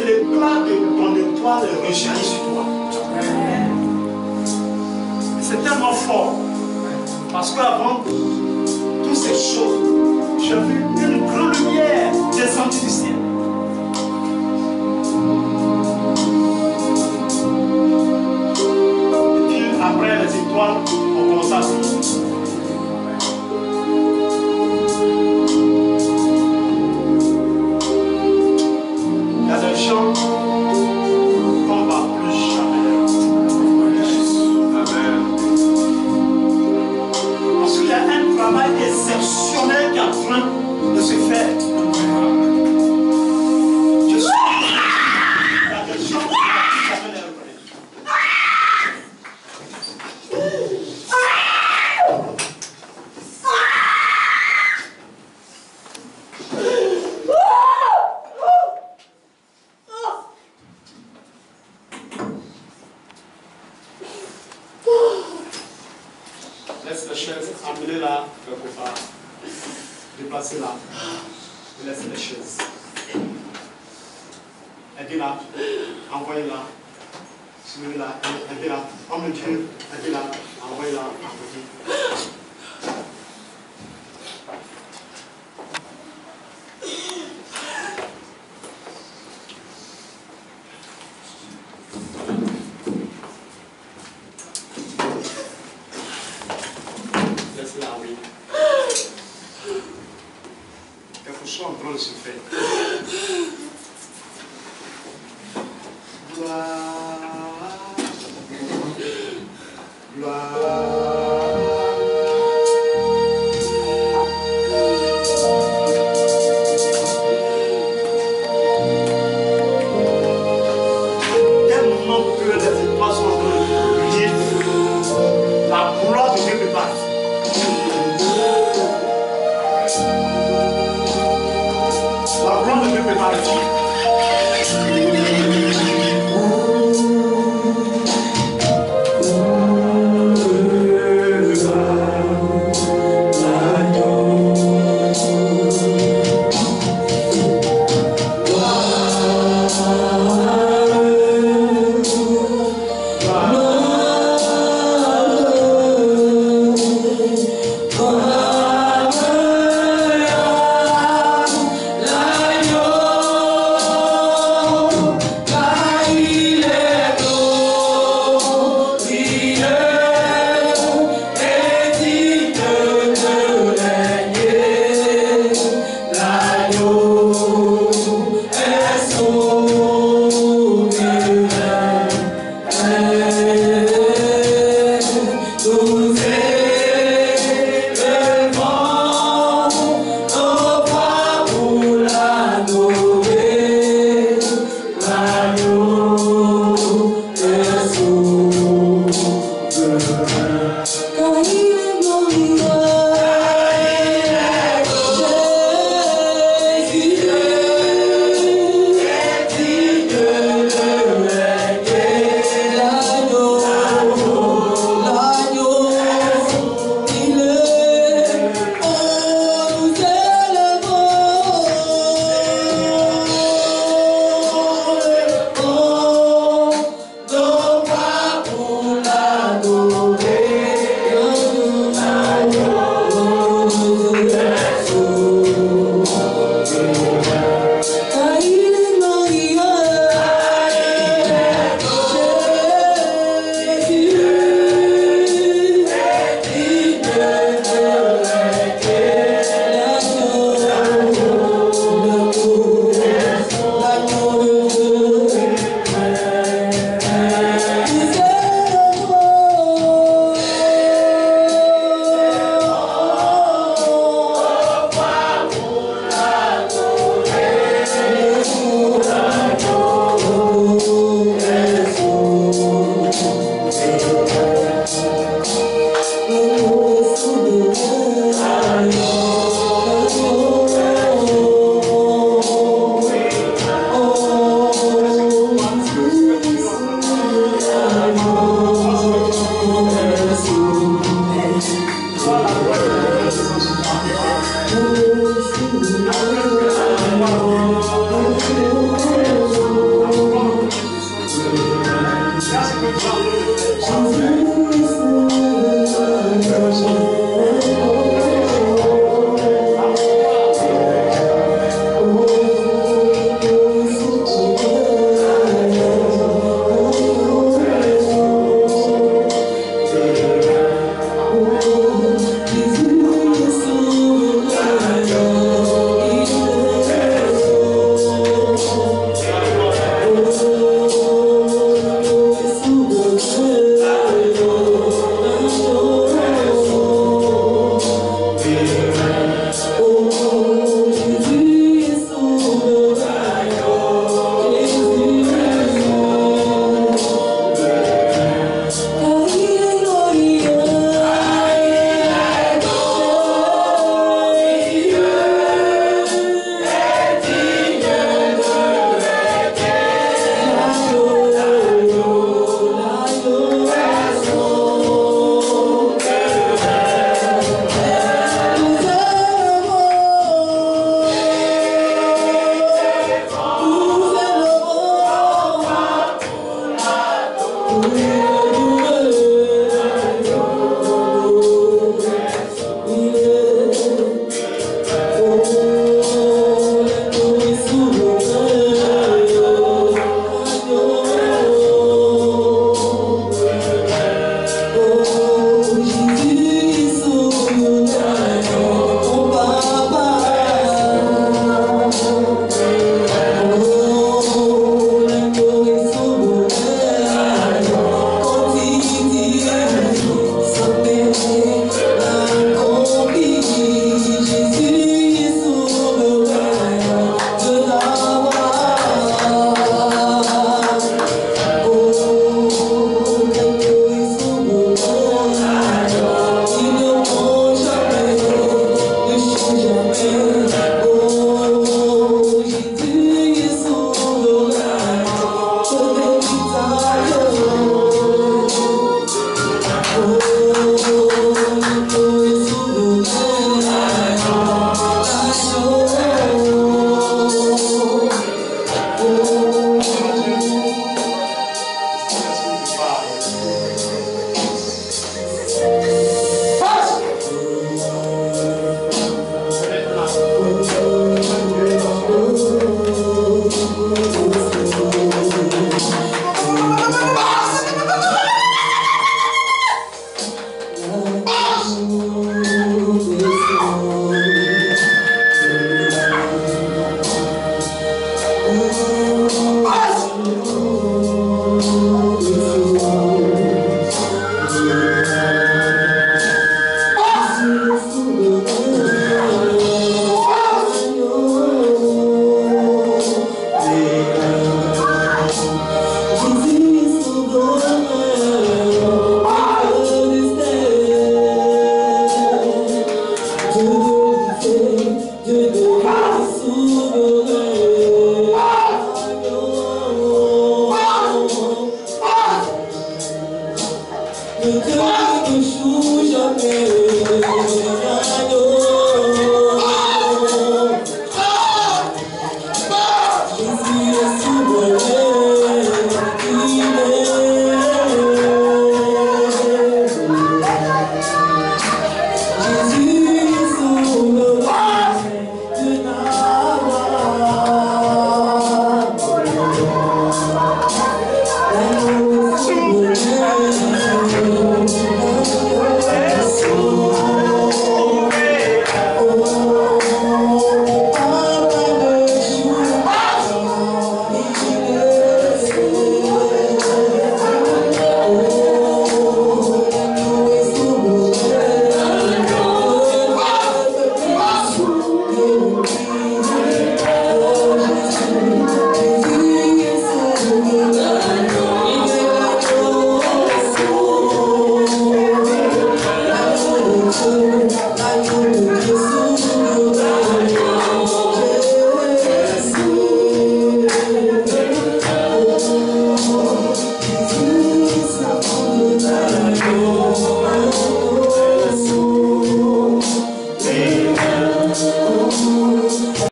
l'éclat de ton étoile rejaillit sur toi. C'est tellement fort. Parce qu'avant toutes ces choses, j'ai vu une grande lumière descendre du ciel. Et puis après les étoiles, on commence à briller. Il y a des gens qu'on ne va plus jamais. Amen. Parce qu'il y a un travail exceptionnel qui est en train de se faire. Je suis. Il y a des gens qui ne vont plus jamais les reconnaître. Laisse la chaise, amenez-la quelque part. Déplacez-la. Laissez les chaises. Aidez-la. Envoyez-la. Soulevez-la. Aidez-la. Homme de Dieu. Aidez-la. Envoyez-la. Laisse-la, oui. Quelque chose en train de se faire. Tellement que les étoiles sont en train de briller, la gloire de Dieu prépare. La gloire de Dieu prépare. L'agneau